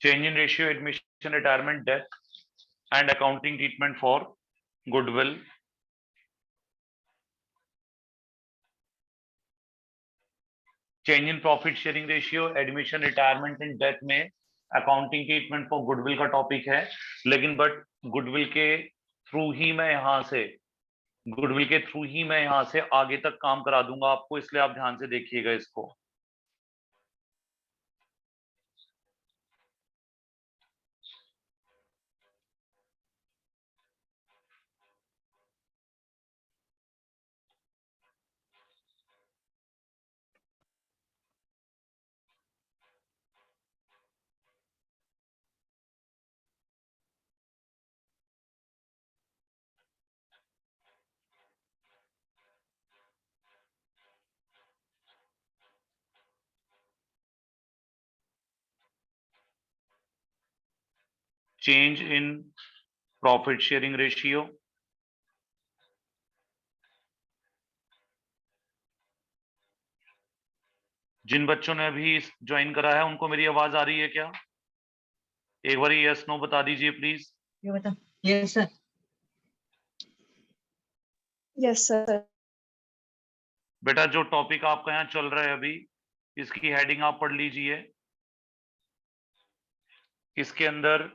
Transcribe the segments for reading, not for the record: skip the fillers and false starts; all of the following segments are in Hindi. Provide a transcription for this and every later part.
change in ratio, admission, retirement, death, and accounting treatment for goodwill. Change in profit sharing ratio, admission, retirement and death में अकाउंटिंग ट्रीटमेंट फॉर गुडविल का टॉपिक है, लेकिन गुडविल के थ्रू ही मैं यहाँ से आगे तक काम करा दूंगा आपको, इसलिए आप ध्यान से देखिएगा इसको। Change in profit sharing ratio, जिन बच्चों ने अभी ज्वाइन करा है उनको मेरी आवाज आ रही है क्या? एक बार यस नो बता दीजिए please. Yes sir. Yes sir. बेटा जो टॉपिक आपका यहाँ चल रहा है अभी, इसकी हेडिंग आप पढ़ लीजिए। इसके अंदर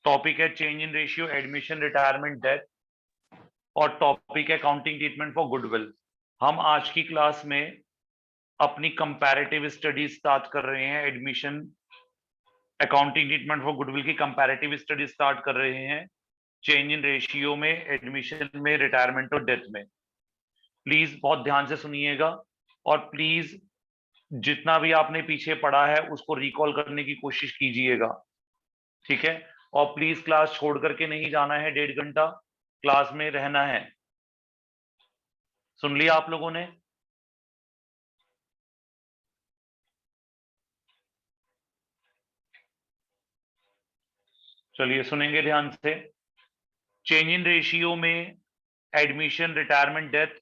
टॉपिक है change in ratio, admission, retirement, death, और टॉपिक है अकाउंटिंग ट्रीटमेंट फॉर गुडविल। हम आज की क्लास में अपनी कंपैरेटिव स्टडीज स्टार्ट कर रहे हैं। Admission, accounting treatment for goodwill की कंपैरेटिव स्टडी स्टार्ट कर रहे हैं, चेंज इन रेशियो में, एडमिशन में, रिटायरमेंट और डेथ में। प्लीज बहुत ध्यान से सुनिएगा, और प्लीज जितना भी आपने पीछे पढ़ा है उसको रिकॉल करने की कोशिश कीजिएगा, ठीक है? और प्लीज क्लास छोड़ करके नहीं जाना है, 1.5 घंटा क्लास में रहना है। सुन लिया आप लोगों ने? चलिए सुनेंगे ध्यान से। चेंज इन रेशियो में, एडमिशन, रिटायरमेंट, डेथ,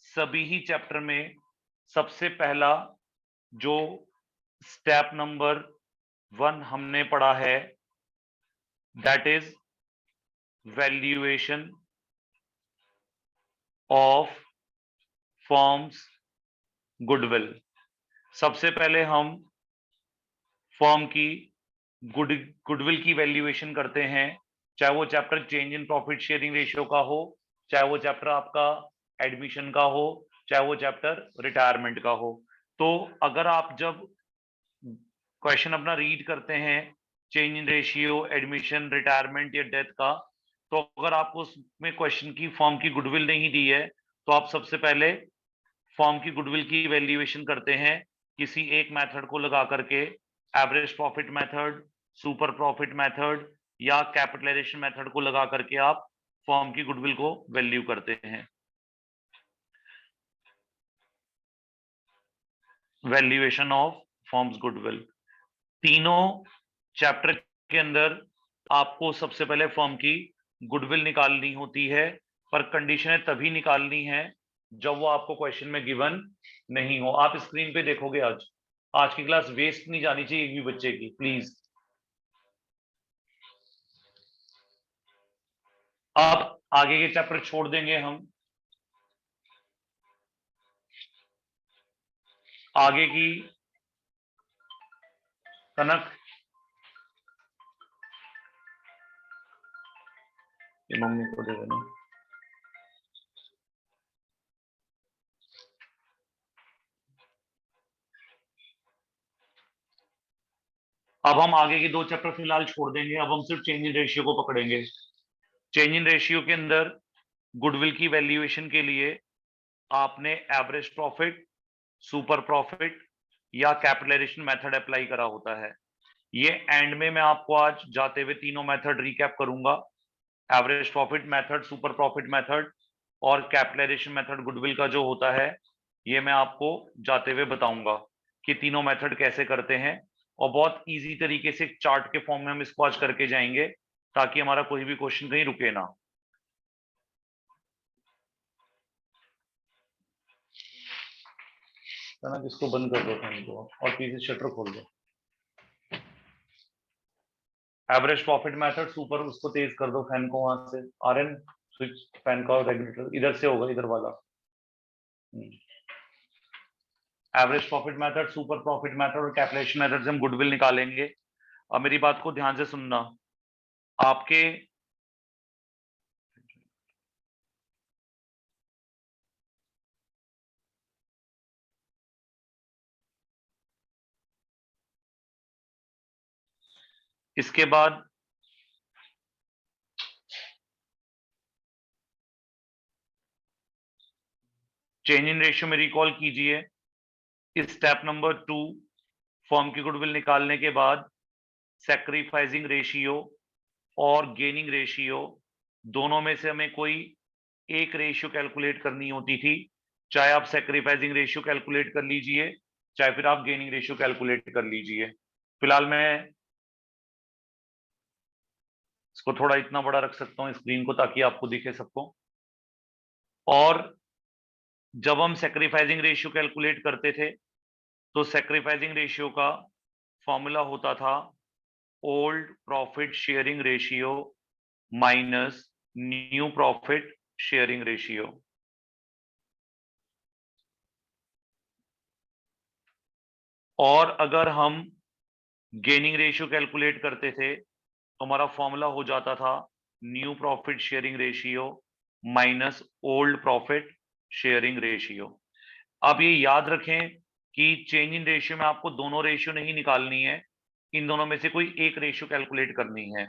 सभी ही चैप्टर में सबसे पहला जो स्टेप नंबर 1 हमने पढ़ा है, that is valuation of firms goodwill. सबसे पहले हम फर्म की गुडविल की वैल्यूएशन करते हैं, चाहे वो chapter change in profit sharing ratio का हो, चाहे वो चैप्टर आपका एडमिशन का हो, चाहे वो चैप्टर रिटायरमेंट का हो। तो अगर आप जब क्वेश्चन अपना रीड करते हैं change in ratio, admission, retirement या डेथ का, तो अगर आपको उसमें क्वेश्चन की फर्म की गुडविल नहीं दी है, तो आप सबसे पहले फर्म की गुडविल की वैल्यूएशन करते हैं किसी एक मेथड को लगा करके, average profit method, super profit method या कैपिटलाइजेशन मेथड को लगा करके आप फर्म की गुडविल को वैल्यू करते हैं। वैल्यूएशन ऑफ फर्म्स गुडविल, तीनों चैप्टर के अंदर आपको सबसे पहले फर्म की गुडविल निकालनी होती है, पर कंडीशनें तभी निकालनी है जब वो आपको क्वेश्चन में गिवन नहीं हो। आप स्क्रीन पे देखोगे, आज की क्लास वेस्ट नहीं जानी चाहिए एक भी बच्चे की, प्लीज। आप आगे के चैप्टर छोड़ देंगे हम, आगे की कनक, ये मम्मी को दे देना। अब हम आगे के 2 चैप्टर फिलहाल छोड़ देंगे, अब हम सिर्फ चेंज इन रेशियो को पकड़ेंगे। चेंज इन रेशियो के अंदर गुडविल की वैल्यूएशन के लिए आपने एवरेज प्रॉफिट, सुपर प्रॉफिट या कैपिटलाइजेशन मेथड अप्लाई करा होता है। ये एंड में मैं आपको आज जाते हुए तीनों मेथड रिकैप करूंगा, average profit method, super profit method और कैपिटलाइजेशन मेथड गुडविल का जो होता है, ये मैं आपको जाते हुए बताऊंगा कि तीनों मेथड कैसे करते हैं, और बहुत इजी तरीके से चार्ट के फॉर्म में हम इसको आज करके जाएंगे ताकि हमारा कोई भी क्वेश्चन कहीं रुके ना। ना, इसको बंद कर दो फैन को और पीछे शटर खोल दो। एवरेज प्रॉफिट मेथड सुपर, उसको तेज कर दो फैन को वहां से। आरएन स्विच फैन का रेगुलेटर इधर से होगा, इधर वाला। Average profit method, super profit method और कैलकुलेशन मेथड से हम गुडविल निकालेंगे। अब मेरी बात को ध्यान से सुनना। आपके इसके बाद चेंज इन रेशियो में रिकॉल कीजिए। इस स्टेप नंबर 2 फर्म की गुडविल निकालने के बाद सैक्रिफाइसिंग रेशियो और गेनिंग रेशियो दोनों में से हमें कोई एक रेशियो कैलकुलेट करनी होती थी। चाहे आप सैक्रिफाइसिंग रेशियो कैलकुलेट कर लीजिए, चाहे फिर आप गेनिंग रेशियो कैलकुलेट कर लीजिए। फिलहाल मैं इसको थोड़ा इतना बड़ा रख सकता हूँ स्क्रीन को, ताकि आपको दिखे सबको। और जब हम सैक्रिफाइसिंग रेशियो कैलकुलेट करते थे तो सैक्रिफाइसिंग रेशियो का फॉर्मूला होता था old profit sharing ratio minus new profit sharing ratio. और अगर हम गेनिंग रेशियो कैलकुलेट करते थे तो हमारा फॉर्मूला हो जाता था new profit sharing ratio minus old profit sharing ratio. आप ये याद रखें कि चेंज इन रेशियो में आपको दोनों रेशियो नहीं निकालनी है, इन दोनों में से कोई एक रेशियो कैलकुलेट करनी है।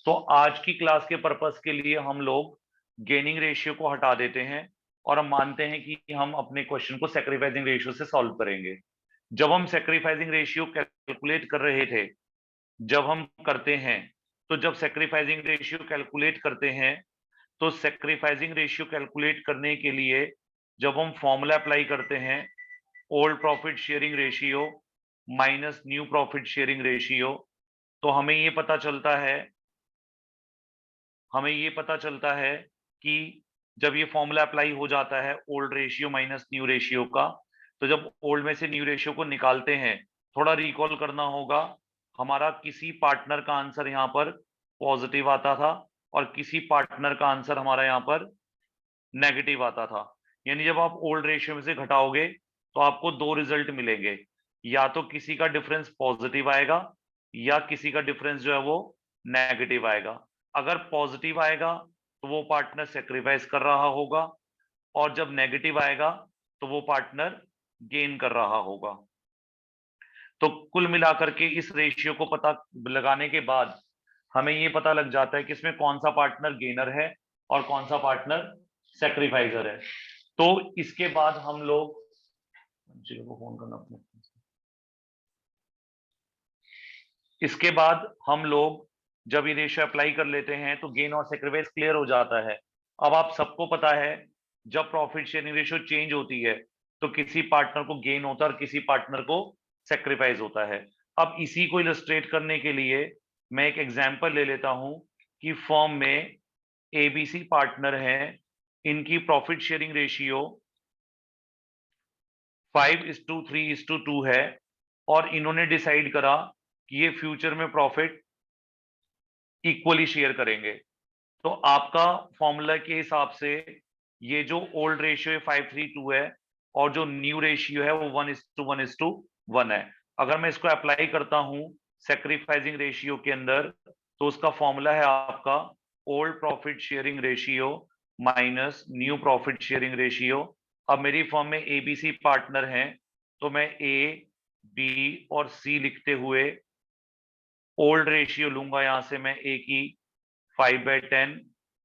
तो आज की क्लास के पर्पस के लिए हम लोग गेनिंग रेशियो को हटा देते हैं और हम मानते हैं कि हम अपने क्वेश्चन को सैक्रिफाइसिंग रेशियो से सॉल्व करेंगे। जब हम सैक्रिफाइसिंग रेशियो कैलकुलेट कर रहे थे, जब हम करते हैं, तो जब सैक्रिफाइसिंग रेशियो कैलकुलेट करते हैं तो सैक्रिफाइसिंग रेशियो कैलकुलेट करने के लिए जब हम फॉर्मूला अप्लाई करते हैं old profit sharing ratio minus new profit sharing ratio, तो हमें ये पता चलता है कि जब ये फॉर्मूला अप्लाई हो जाता है old ratio minus new ratio का, तो जब ओल्ड में से न्यू रेशियो को निकालते हैं, थोड़ा रिकॉल करना होगा, हमारा किसी पार्टनर का आंसर यहाँ पर पॉजिटिव आता था और किसी पार्टनर का आंसर हमारा यहाँ पर नेगेटिव आता था। यानी जब आप ओल्ड रेशियो में से घटाओगे तो आपको दो रिजल्ट मिलेंगे, या तो किसी का डिफरेंस पॉजिटिव आएगा या किसी का डिफरेंस जो है वो नेगेटिव आएगा। अगर पॉजिटिव आएगा तो वो पार्टनर सेक्रीफाइस कर रहा होगा, और जब नेगेटिव आएगा तो वो पार्टनर गेन कर रहा होगा। तो कुल मिलाकर के इस रेशियो को पता लगाने के बाद हमें ये पता लग जाता है कि इसमें कौन सा पार्टनर गेनर है और कौन सा पार्टनर सेक्रीफाइजर है। तो इसके बाद हम लोग को फोन करना अपने, इसके बाद हम लोग जब ये रेशियो अप्लाई कर लेते हैं तो गेन और सेक्रीफाइस क्लियर हो जाता है। अब आप सबको पता है जब प्रॉफिट शेयरिंग रेशियो चेंज होती है तो किसी पार्टनर को गेन होता है और किसी पार्टनर को सेक्रीफाइस होता है। अब इसी को इलस्ट्रेट करने के लिए मैं एक एग्जांपल ले लेता हूं कि फर्म में एबीसी पार्टनर हैं, इनकी प्रॉफिट शेयरिंग रेशियो 5:3:2 है और इन्होंने डिसाइड करा कि ये फ्यूचर में प्रॉफिट इक्वली शेयर करेंगे। तो आपका फॉर्मूला के हिसाब से ये जो ओल्ड रेशियो है 5:3:2 है और जो न्यू रेशियो है वो 1:1:1 है। अगर मैं इसको अप्लाई करता हूं सैक्रिफाइसिंग रेशियो के अंदर तो उसका फॉर्मूला है आपका old profit sharing ratio minus new profit sharing ratio. अब मेरी फर्म में एबीसी पार्टनर हैं तो मैं ए बी और सी लिखते हुए ओल्ड रेशियो लूंगा, यहां से मैं ए की 5/10,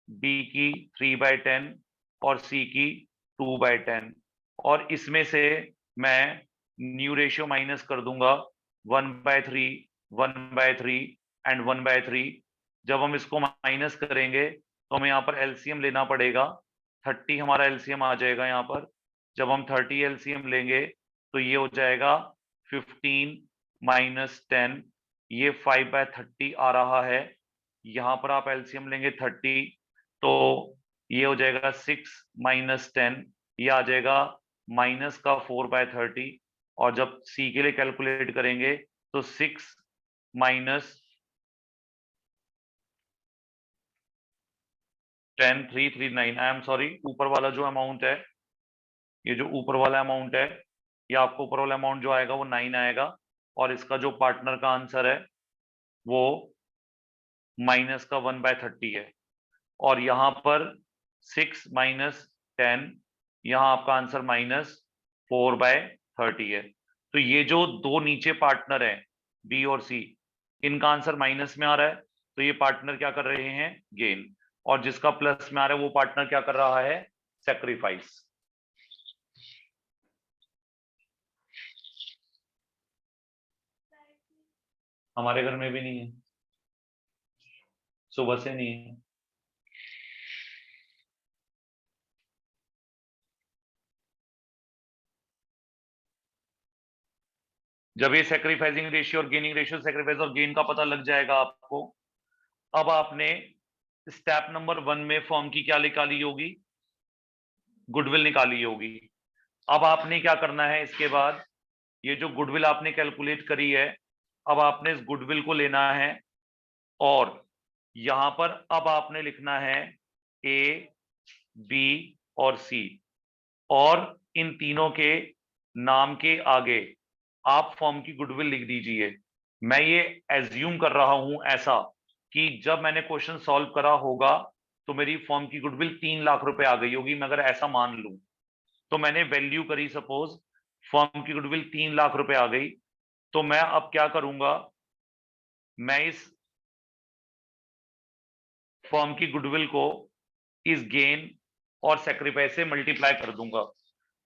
बी की 3/10 और सी की 2/10, और इसमें से मैं न्यू रेशियो माइनस कर दूंगा 1/3, 1/3 एंड 1/3। जब हम इसको माइनस करेंगे तो हमें यहाँ पर एलसीएम लेना पड़ेगा, 30 हमारा एलसीएम आ जाएगा यहाँ पर। जब हम 30 एलसीएम लेंगे तो ये हो जाएगा 15 - 10, ये 5/30 आ रहा है। यहाँ पर आप एलसीएम लेंगे 30 तो ये हो जाएगा 6 - 10, ये आ जाएगा माइनस का 4/30, और जब सी के लिए कैलकुलेट करेंगे तो 6 माइनस 10,339। आई एम सॉरी, ऊपर वाला जो अमाउंट है, ये जो ऊपर वाला अमाउंट है, ये आपको ऊपर वाला अमाउंट जो आएगा वो 9 आएगा, और इसका जो पार्टनर का आंसर है वो माइनस का 1/30 है। और यहाँ पर 6 माइनस 10, यहाँ आपका आंसर -4/30 है। तो ये जो दो नीचे पार्टनर है बी और सी, इनका आंसर माइनस में आ रहा है, तो ये पार्टनर क्या कर रहे हैं, गेन। और जिसका प्लस में आ रहा है वो पार्टनर क्या कर रहा है, सेक्रीफाइस। हमारे घर में भी नहीं है, सुबह से नहीं है। जब ये सेक्रीफाइसिंग रेशियो और गेनिंग रेशियो, सेक्रीफाइस और गेन का पता लग जाएगा आपको, अब आपने स्टेप नंबर 1 में फर्म की क्या निकाली होगी, गुडविल निकाली होगी। अब आपने क्या करना है, इसके बाद ये जो गुडविल आपने कैलकुलेट करी है, अब आपने इस गुडविल को लेना है, और यहां पर अब आपने लिखना है ए, बी और सी, और इन तीनों के नाम के आगे आप फर्म की गुडविल लिख दीजिए। मैं ये एज्यूम कर रहा हूं ऐसा कि जब मैंने क्वेश्चन सॉल्व करा होगा तो मेरी फर्म की गुडविल 3 लाख रुपए आ गई होगी। मैं अगर ऐसा मान लूं, तो मैंने वैल्यू करी, सपोज फर्म की गुडविल 3 लाख रुपए आ गई, तो मैं अब क्या करूंगा, मैं इस फर्म की गुडविल को इस गेन और सेक्रीफाइस से मल्टीप्लाई कर दूंगा।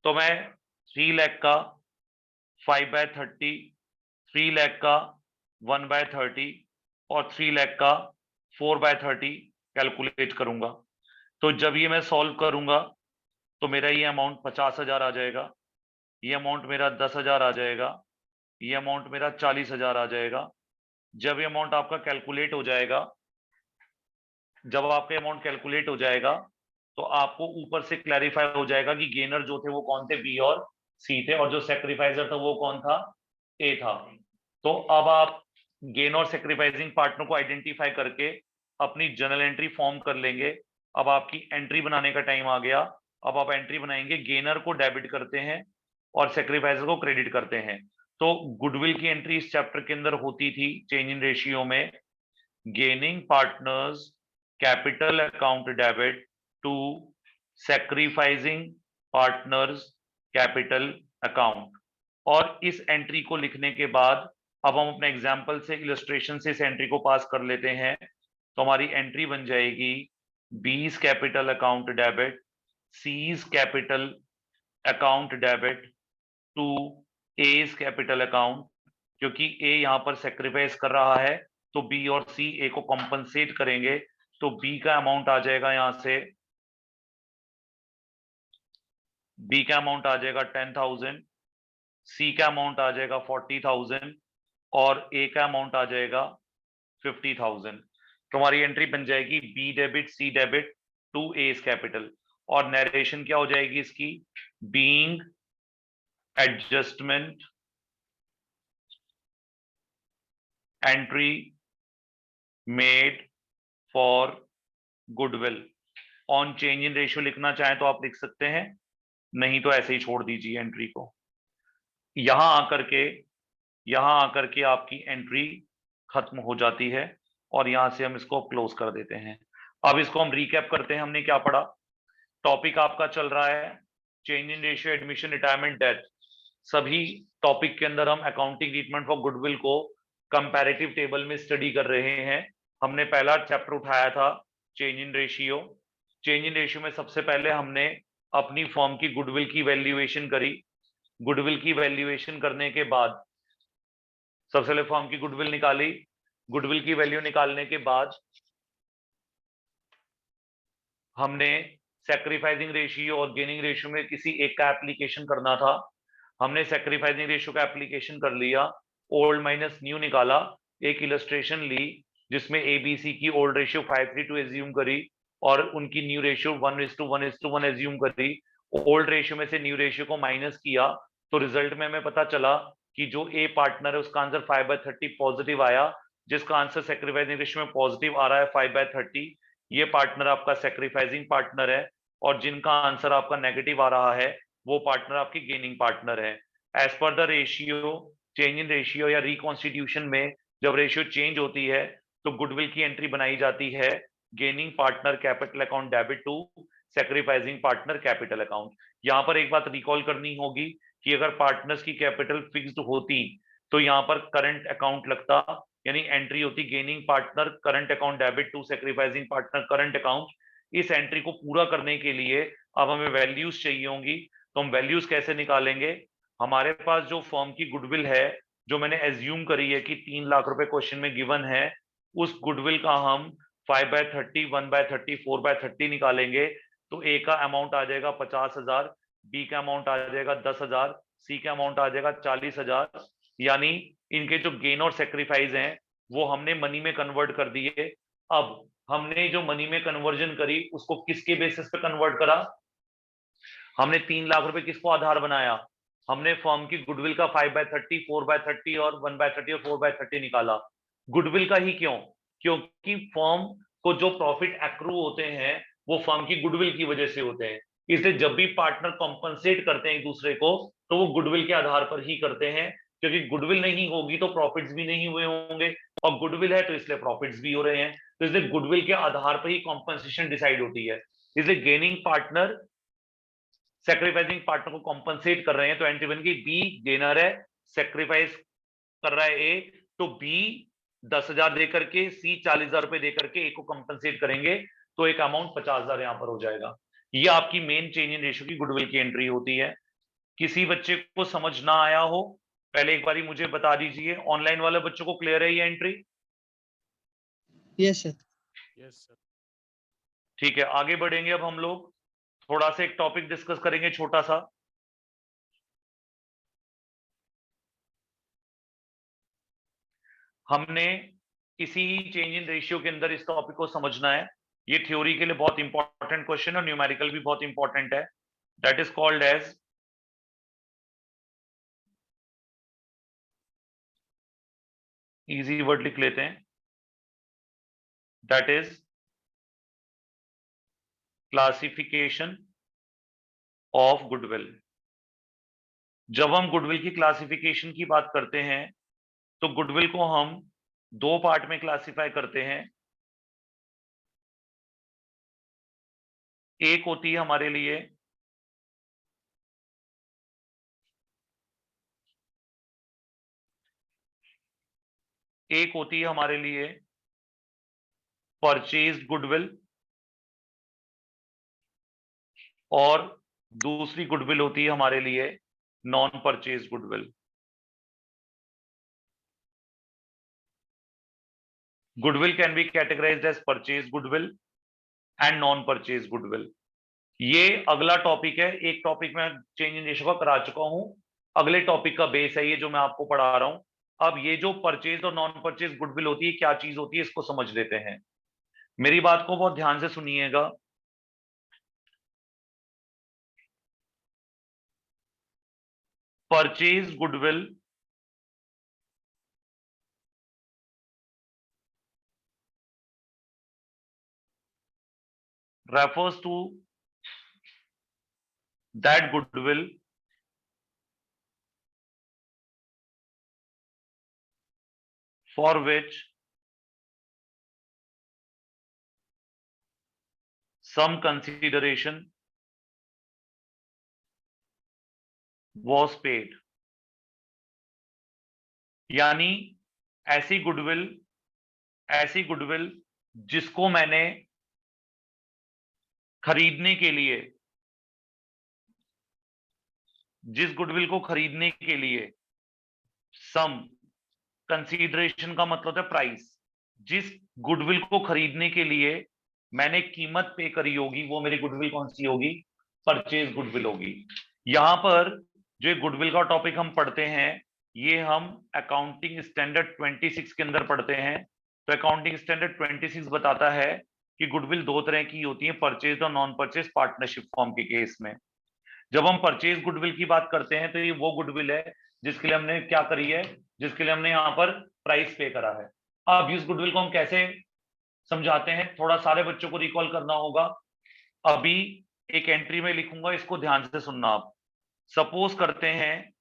तो मैं 3 लाख का 5/30, 3 लाख का 1/30 और 3 लाख का 4/30 कैलकुलेट करूंगा। तो जब ये मैं सॉल्व करूंगा तो मेरा ये अमाउंट 50,000 आ जाएगा, ये अमाउंट मेरा 10,000 आ जाएगा, ये अमाउंट मेरा 40,000 आ जाएगा। जब ये अमाउंट आपका कैलकुलेट हो जाएगा, जब आपका अमाउंट कैलकुलेट हो जाएगा, तो आपको ऊपर से क्लैरिफाई हो जाएगा कि गेनर जो थे वो कौन थे, बी और सी थे, और जो सेक्रीफाइजर था वो कौन था, ए था। तो अब आप गेन और सेक्रीफाइसिंग पार्टनर को आइडेंटिफाई करके अपनी जर्नल एंट्री फॉर्म कर लेंगे। अब आपकी एंट्री बनाने का टाइम आ गया। अब आप एंट्री बनाएंगे, गेनर को डेबिट करते हैं और सेक्रीफाइजर को क्रेडिट करते हैं। तो गुडविल की एंट्री इस चैप्टर के अंदर होती थी चेंज इन रेशियो में, gaining partners capital account debit to sacrificing partners capital account. और इस एंट्री को लिखने के बाद अब हम अपने एग्जाम्पल से, इलस्ट्रेशन से इस एंट्री को पास कर लेते हैं। तो हमारी एंट्री बन जाएगी B's capital account debit, C's capital account debit to A's capital account. क्योंकि ए यहां पर सेक्रीफाइस कर रहा है तो बी और सी ए को कॉम्पनसेट करेंगे, तो बी का अमाउंट आ जाएगा, यहां से बी का अमाउंट आ जाएगा 10,000, सी का अमाउंट आ जाएगा 40,000 और ए का अमाउंट आ जाएगा 50,000। तो हमारी एंट्री बन जाएगी B debit C debit to A's capital. और नरेशन क्या हो जाएगी इसकी, being adjustment entry made for goodwill. On change in ratio लिखना चाहें तो आप लिख सकते हैं, नहीं तो ऐसे ही छोड़ दीजिए एंट्री को। यहां आकर के आपकी एंट्री खत्म हो जाती है, और यहां से हम इसको क्लोज कर देते हैं। अब इसको हम रिकैप करते हैं, हमने क्या पढ़ा। टॉपिक आपका चल रहा है change in ratio, admission, retirement, death. सभी टॉपिक के अंदर हम अकाउंटिंग ट्रीटमेंट फॉर गुडविल को कंपैरेटिव टेबल में स्टडी कर रहे हैं। हमने पहला चैप्टर उठाया था change in ratio. Change in ratio में सबसे पहले हमने अपनी फर्म की गुडविल की वैल्यूएशन करी। गुडविल की वैल्यूएशन करने के बाद सबसे पहले फर्म की गुडविल निकाली। गुडविल की वैल्यू निकालने के बाद हमने सैक्रिफाइसिंग रेशियो और गेनिंग रेशियो में किसी एक का एप्लीकेशन करना था। हमने सैक्रिफाइसिंग रेशियो का एप्लीकेशन कर लिया, ओल्ड माइनस न्यू निकाला, एक इलस्ट्रेशन ली जिसमें एबीसी की ओल्ड रेशियो 5:3 एज्यूम करी और उनकी न्यू रेशियो 1:1:1 एज्यूम करी, ओल्ड रेशियो में से न्यू रेशियो को माइनस किया तो रिजल्ट में हमें पता चला कि जो ए पार्टनर है उसका आंसर 5/30 पॉजिटिव आया, जिसका आंसर सेक्रीफाइसिंग रेशियो में पॉजिटिव आ रहा है 5/30, ये पार्टनर आपका सेक्रीफाइसिंग पार्टनर है। और जिनका आंसर आपका नेगेटिव आ रहा है वो पार्टनर आपकी गेनिंग पार्टनर है। As per the ratio, change in ratio या रिकॉन्स्टिट्यूशन में जब रेशियो चेंज होती है तो गुडविल की एंट्री बनाई जाती है gaining partner capital account debit to sacrificing partner capital account. यहाँ पर एक बात रिकॉल करनी होगी कि अगर पार्टनर्स की कैपिटल फिक्स्ड होती तो यहाँ पर करंट अकाउंट लगता, यानी एंट्री होती gaining partner current account debit to sacrificing partner current account. इस एंट्री को पूरा करने के लिए अब हमें वैल्यूज चाहिए होंगी, तो हम वैल्यूज कैसे निकालेंगे? हमारे पास जो फर्म की गुडविल है, जो मैंने एज्यूम करी है कि 3 लाख रुपए क्वेश्चन में गिवन है, उस गुडविल का हम 5/30, 1/30, 4/30 निकालेंगे तो ए का अमाउंट आ जाएगा 50,000, बी का अमाउंट आ जाएगा 10,000, सी का अमाउंट आ जाएगा 40,000। यानी इनके जो गेन और सेक्रीफाइस हैं वो हमने मनी में कन्वर्ट कर दिए। अब हमने जो मनी में कन्वर्जन करी उसको किसके बेसिस पे कन्वर्ट करा? हमने 3 लाख रुपए किसको आधार बनाया? हमने फर्म की गुडविल का 5/30, 4/30 और 1/30 और 4/30 निकाला। गुडविल का ही क्यों? क्योंकि फर्म को जो प्रॉफिट एक्रू होते हैं वो फर्म की गुडविल की वजह से होते हैं। इसलिए जब भी पार्टनर कॉम्पनसेट करते हैं एक दूसरे को तो वो गुडविल के आधार पर ही करते हैं, क्योंकि गुडविल नहीं होगी तो प्रॉफिट्स भी नहीं हुए होंगे, और गुडविल है तो इसलिए प्रॉफिट्स भी हो रहे हैं। तो इसलिए गुडविल के आधार पर ही कॉम्पनसेशन डिसाइड होती है। इसलिए गेनिंग पार्टनर सेक्रीफाइसिंग पार्टनर को कॉम्पनसेट कर रहे हैं, तो एंट्री बन गई बी गेनर है, सेक्रीफाइस कर रहा है ए, तो बी 10,000 देकर के, सी 40,000 रुपए देकर के ए को कॉम्पनसेट करेंगे, तो एक अमाउंट 50,000 यहां पर हो जाएगा। ये आपकी मेन चेंज इन रेशियो की गुडविल की एंट्री होती है। किसी बच्चे को समझ ना आया हो पहले एक बारी मुझे बता दीजिए। ऑनलाइन वाले बच्चों को क्लियर है ये entry? Yes sir. Yes sir. ठीक है, आगे बढ़ेंगे। अब हम लोग थोड़ा सा एक टॉपिक डिस्कस करेंगे छोटा सा। हमने इसी चेंज इन रेशियो के अंदर इस टॉपिक को समझना है। ये थ्योरी के लिए बहुत इंपॉर्टेंट क्वेश्चन और न्यूमेरिकल भी बहुत इंपॉर्टेंट है। That is called as easy word लिख लेते हैं, that is classification of goodwill. जब हम गुडविल की क्लासिफिकेशन की बात करते हैं तो गुडविल को हम दो पार्ट में क्लासिफाई करते हैं। एक होती है हमारे लिए परचेज्ड गुडविल और दूसरी गुडविल होती है हमारे लिए non purchase goodwill. Goodwill can be categorized as purchase goodwill and non purchase goodwill. ये अगला टॉपिक है। एक टॉपिक मैं चेंज इन रेशियो का करा चुका हूं, अगले टॉपिक का बेस है ये जो मैं आपको पढ़ा रहा हूं। अब ये जो परचेज और नॉन परचेज गुडविल होती है क्या चीज होती है इसको समझ लेते हैं। मेरी बात को बहुत ध्यान से सुनिएगा। Purchase goodwill refers to that goodwill for which some consideration was paid। यानी ऐसी गुडविल जिसको मैंने खरीदने के लिए, जिस गुडविल को खरीदने के लिए सम कंसीडरेशन का मतलब है प्राइस, जिस गुडविल को खरीदने के लिए मैंने कीमत पे करी होगी वो मेरी गुडविल कौन सी होगी? परचेज गुडविल होगी। यहां पर जो गुडविल का टॉपिक हम पढ़ते हैं ये हम अकाउंटिंग स्टैंडर्ड 26 के अंदर पढ़ते हैं। तो अकाउंटिंग स्टैंडर्ड 26 बताता है कि गुडविल दो तरह की होती है, परचेज और नॉन परचेज पार्टनरशिप फॉर्म के केस में। जब हम परचेज गुडविल की बात करते हैं तो ये वो गुडविल है जिसके लिए हमने क्या करी है, जिसके लिए हमने यहाँ पर प्राइस पे करा है। अब इस गुडविल को हम कैसे समझाते हैं, थोड़ा सारे बच्चों को रिकॉल करना होगा। अभी एक एंट्री में लिखूंगा, इसको ध्यान से सुनना आप। सपोज करते हैं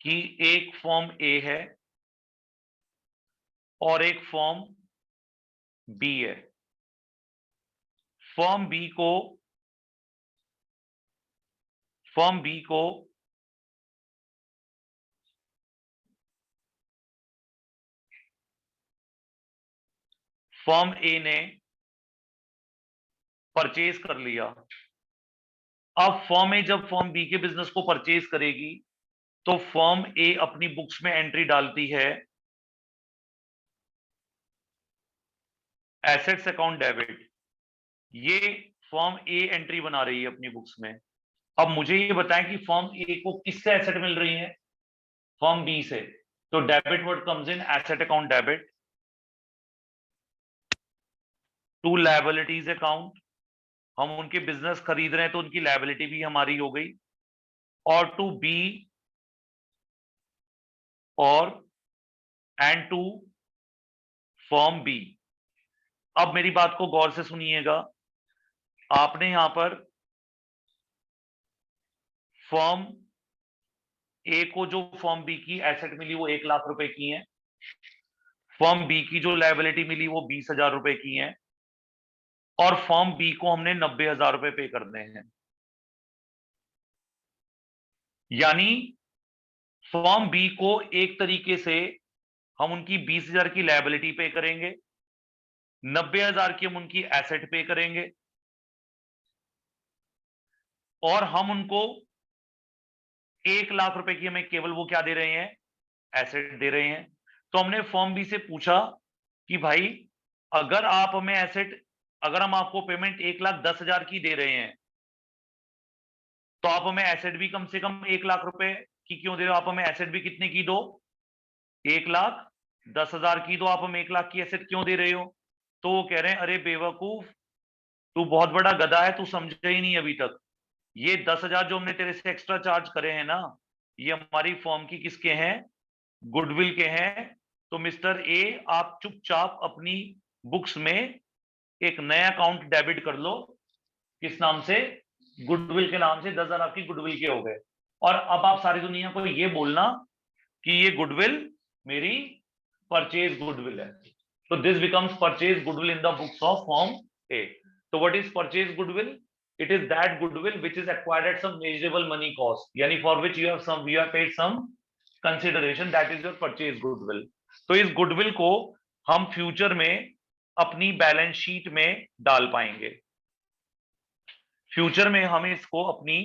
कि एक फॉर्म ए है और एक फॉर्म बी है। फॉर्म बी को फॉर्म ए ने परचेज कर लिया। अब फॉर्म ए जब फॉर्म बी के बिजनेस को परचेज करेगी तो फॉर्म ए अपनी बुक्स में एंट्री डालती है एसेट्स अकाउंट डेबिट। ये फॉर्म ए एंट्री बना रही है अपनी बुक्स में। अब मुझे ये बताएं कि फॉर्म ए को किससे एसेट मिल रही है, फॉर्म बी से। तो debit word comes in asset account debit to liabilities account. हम उनके बिजनेस खरीद रहे हैं तो उनकी लायबिलिटी भी हमारी हो गई। और टू बी और एंड टू फॉर्म बी। अब मेरी बात को गौर से सुनिएगा। आपने यहां पर फॉर्म ए को जो फॉर्म बी की एसेट मिली वो 1 लाख रुपए की है, फॉर्म बी की जो लायबिलिटी मिली वो 20,000 रुपए की है, और फॉर्म बी को हमने 90,000 रुपए पे करने हैं। यानी फॉर्म बी को एक तरीके से हम उनकी 20,000 की लायबिलिटी पे करेंगे, 90,000 की हम उनकी एसेट पे करेंगे, और हम उनको 1 लाख रुपए की हमें केवल वो क्या दे रहे हैं, एसेट दे रहे हैं। तो हमने फॉर्म बी से पूछा कि भाई अगर आप हमें एसेट, अगर हम आपको पेमेंट 1,10,000 की दे रहे हैं तो आप हमें एसेट भी कम से कम 1 लाख रुपए की क्यों दे रहे हो। आप हमें एसेट भी कितने की दो, 1,10,000 की दो। आप हमें 1 लाख की एसेट क्यों दे रहे हो। तो वो कह रहे हैं अरे बेवकूफ, तू बहुत बड़ा गधा है, तू समझा ही नहीं अभी तक। ये 10,000 जो हमने तेरे से एक्स्ट्रा चार्ज करे हैं ना, ये हमारी फॉर्म की किसके हैं, गुडविल के हैं। तो मिस्टर ए आप चुपचाप अपनी बुक्स में एक नया अकाउंट डेबिट कर लो। किस नाम से, गुडविल के नाम से। 10,000 आपकी गुडविल के हो गए। और अब आप सारी दुनिया को ये बोलना कि ये गुडविल मेरी परचेज गुडविल है। तो this becomes purchase goodwill in the books of firm A. तो what is purchase goodwill, it is that goodwill which is acquired at some measurable money cost, यानी for which you have paid some consideration, that is your purchase goodwill। तो इस गुडविल को हम फ्यूचर में अपनी बैलेंस शीट में डाल पाएंगे, फ्यूचर में हम इसको अपनी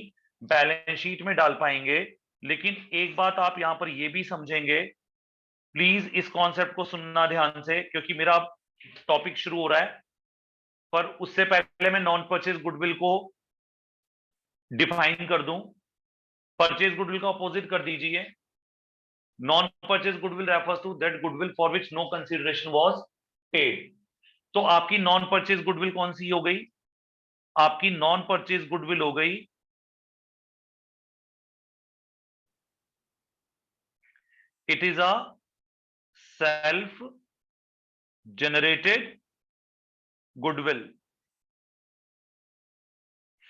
बैलेंस शीट में डाल पाएंगे। लेकिन एक बात आप यहां पर ये भी समझेंगे, प्लीज इस कॉन्सेप्ट को सुनना ध्यान से, क्योंकि मेरा टॉपिक शुरू हो रहा है। पर उससे पहले मैं नॉन परचेज गुडविल को डिफाइन कर दूं। परचेज गुडविल का अपोजिट कर दीजिए। Non purchase goodwill refers to that goodwill for which no consideration was paid. तो आपकी नॉन परचेज गुडविल कौन सी हो गई, आपकी नॉन परचेज गुडविल हो गई it is a self generated goodwill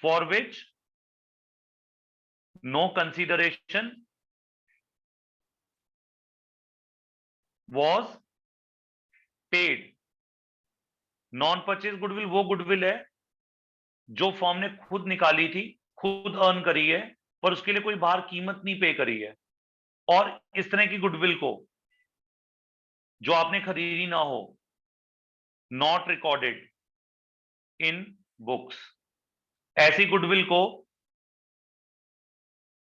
for which no consideration was paid। Non purchase goodwill वो गुडविल है जो फॉर्म ने खुद निकाली थी, खुद अर्न करी है, पर उसके लिए कोई बाहर कीमत नहीं पे करी है। और इस तरह की गुडविल को जो आपने खरीदी ना हो, नॉट रिकॉर्डेड इन बुक्स, ऐसी गुडविल को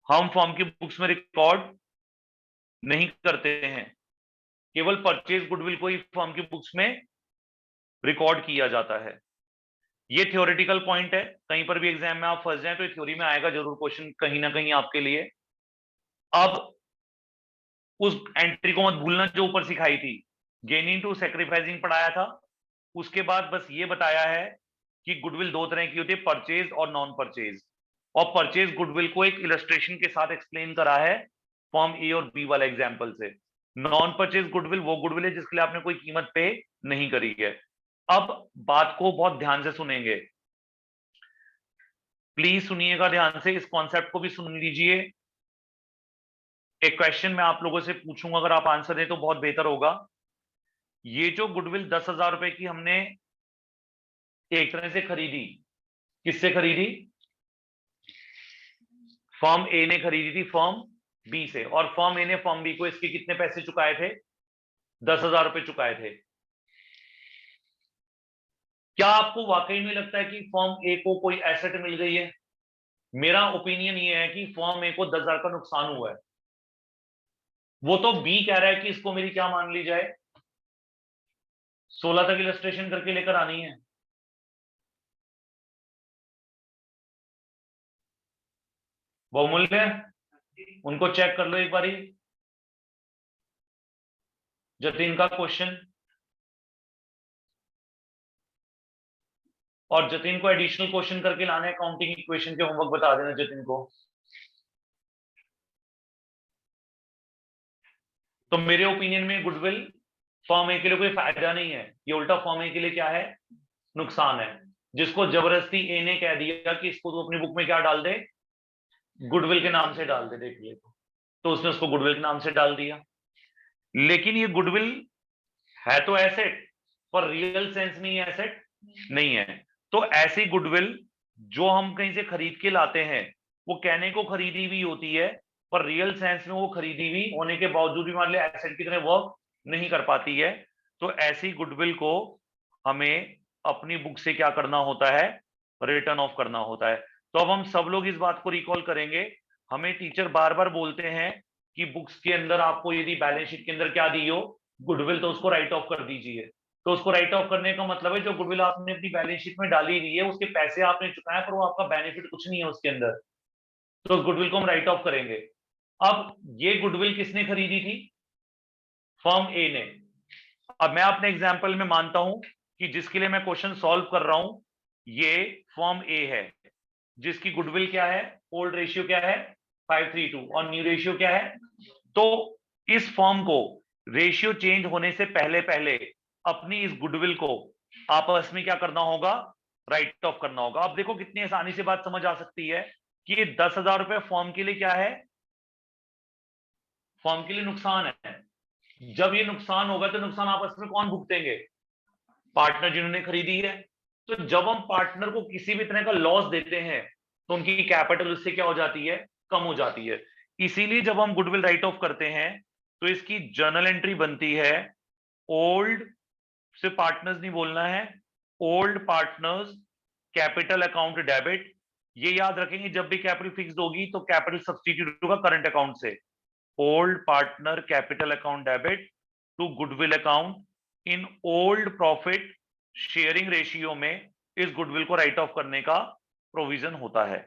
हम फॉर्म की बुक्स में रिकॉर्ड नहीं करते हैं। केवल परचेज गुडविल को ही फॉर्म की बुक्स में रिकॉर्ड किया जाता है। ये थ्योरेटिकल पॉइंट है, कहीं पर भी एग्जाम में आप फंस जाएं तो थ्योरी में आएगा जरूर क्वेश्चन कहीं ना कहीं आपके लिए। अब उस एंट्री को मत भूलना जो ऊपर सिखाई थी, गेनिंग टू सेक्रीफाइसिंग पढ़ाया था। उसके बाद बस ये बताया है कि गुडविल दो तरह की होती है, परचेज और नॉन परचेज। और परचेज गुडविल को एक इलस्ट्रेशन के साथ एक्सप्लेन करा है फॉर्म ए और बी वाला एग्जाम्पल से। नॉन परचेज गुडविल वो गुडविल है जिसके लिए आपने कोई कीमत पे नहीं करी है। अब बात को बहुत ध्यान से सुनेंगे, प्लीज सुनिएगा ध्यान से, इस कॉन्सेप्ट को भी सुन लीजिए। एक क्वेश्चन मैं आप लोगों से पूछूंगा, अगर आप आंसर दें तो बहुत बेहतर होगा। ये जो गुडविल 10,000 रुपए की हमने एक तरह से खरीदी, किससे खरीदी? फर्म ए ने खरीदी थी फर्म बी से, और फर्म ए ने फर्म बी को इसके कितने पैसे चुकाए थे? 10,000 रुपए चुकाए थे। क्या आपको वाकई में लगता है कि फर्म ए को कोई एसेट मिल गई है? मेरा ओपिनियन ये है कि फर्म ए को 10,000 का नुकसान हुआ है। वो तो बी कह रहा है कि इसको मेरी क्या मान ली जाए, 16 तक इलस्ट्रेशन करके लेकर आनी है। बहुमूल्य, उनको चेक कर लो एक बारी। जतिन का क्वेश्चन, और जतिन को एडिशनल क्वेश्चन करके लाना है, काउंटिंग इक्वेशन के होमवर्क बता देना जतिन को। तो मेरे ओपिनियन में गुडविल फर्म ए के लिए कोई फायदा नहीं है, ये उल्टा फर्म ए के लिए क्या है? नुकसान है, जिसको जबरदस्ती ए ने कह दिया कि इसको तो अपनी बुक में क्या डाल दे, गुडविल के नाम से डाल दे, देख ले तो उसने उसको गुडविल के नाम से डाल दिया। लेकिन ये गुडविल है तो एसेट, पर रियल सेंस में ये एसेट नहीं है। तो ऐसी गुडविल जो हम कहीं से खरीद के लाते हैं, वो कहने को खरीदी हुई होती है, पर रियल सेंस में वो खरीदी हुई होने के बावजूद भी मान लिया एसेट की तरह वर्क नहीं कर पाती है। तो ऐसी गुडविल को हमें अपनी बुक से क्या करना होता है? रिटर्न ऑफ करना होता है। तो अब हम सब लोग इस बात को रिकॉल करेंगे। हमें टीचर बार बार बोलते हैं कि बुक्स के अंदर आपको यदि बैलेंस शीट के अंदर क्या दी हो, गुडविल, तो उसको राइट ऑफ कर दीजिए। तो उसको राइट ऑफ करने का मतलब है जो गुडविल आपने अपनी बैलेंस शीट में डाली हुई है उसके पैसे आपने चुकाए, पर वो आपका बेनिफिट कुछ नहीं है उसके अंदर, तो उस गुडविल को हम राइट ऑफ करेंगे। अब ये गुडविल किसने खरीदी थी? फर्म ए ने। अब मैं अपने एग्जाम्पल में मानता हूं कि जिसके लिए मैं क्वेश्चन सॉल्व कर रहा हूं ये फर्म ए है, जिसकी गुडविल क्या है? ओल्ड रेशियो क्या है? 532, और न्यू रेशियो क्या है? तो इस फर्म को रेशियो चेंज होने से पहले पहले अपनी इस गुडविल को आपस में क्या करना होगा? राइट ऑफ करना होगा। अब देखो कितनी आसानी से बात समझ आ सकती है कि ये 10,000 रुपए फर्म के लिए क्या है? फर्म के लिए नुकसान है। जब ये नुकसान होगा तो नुकसान आपस में कौन भुगतेंगे? पार्टनर जिन्होंने खरीदी है। तो जब हम पार्टनर को किसी भी तरह का लॉस देते हैं तो उनकी कैपिटल उससे क्या हो जाती है? कम हो जाती है। इसीलिए जब हम गुडविल राइट ऑफ करते हैं तो इसकी जर्नल एंट्री बनती है ओल्ड, से पार्टनर्स नहीं बोलना है, old partners capital account debit. ये याद रखेंगे जब भी कैपिटल फिक्स्ड होगी तो कैपिटल सब्स्टिट्यूट होगा करंट अकाउंट से। Old partner capital account debit to goodwill account in old profit sharing ratio में इस गुडविल को राइट ऑफ करने का प्रोविजन होता है।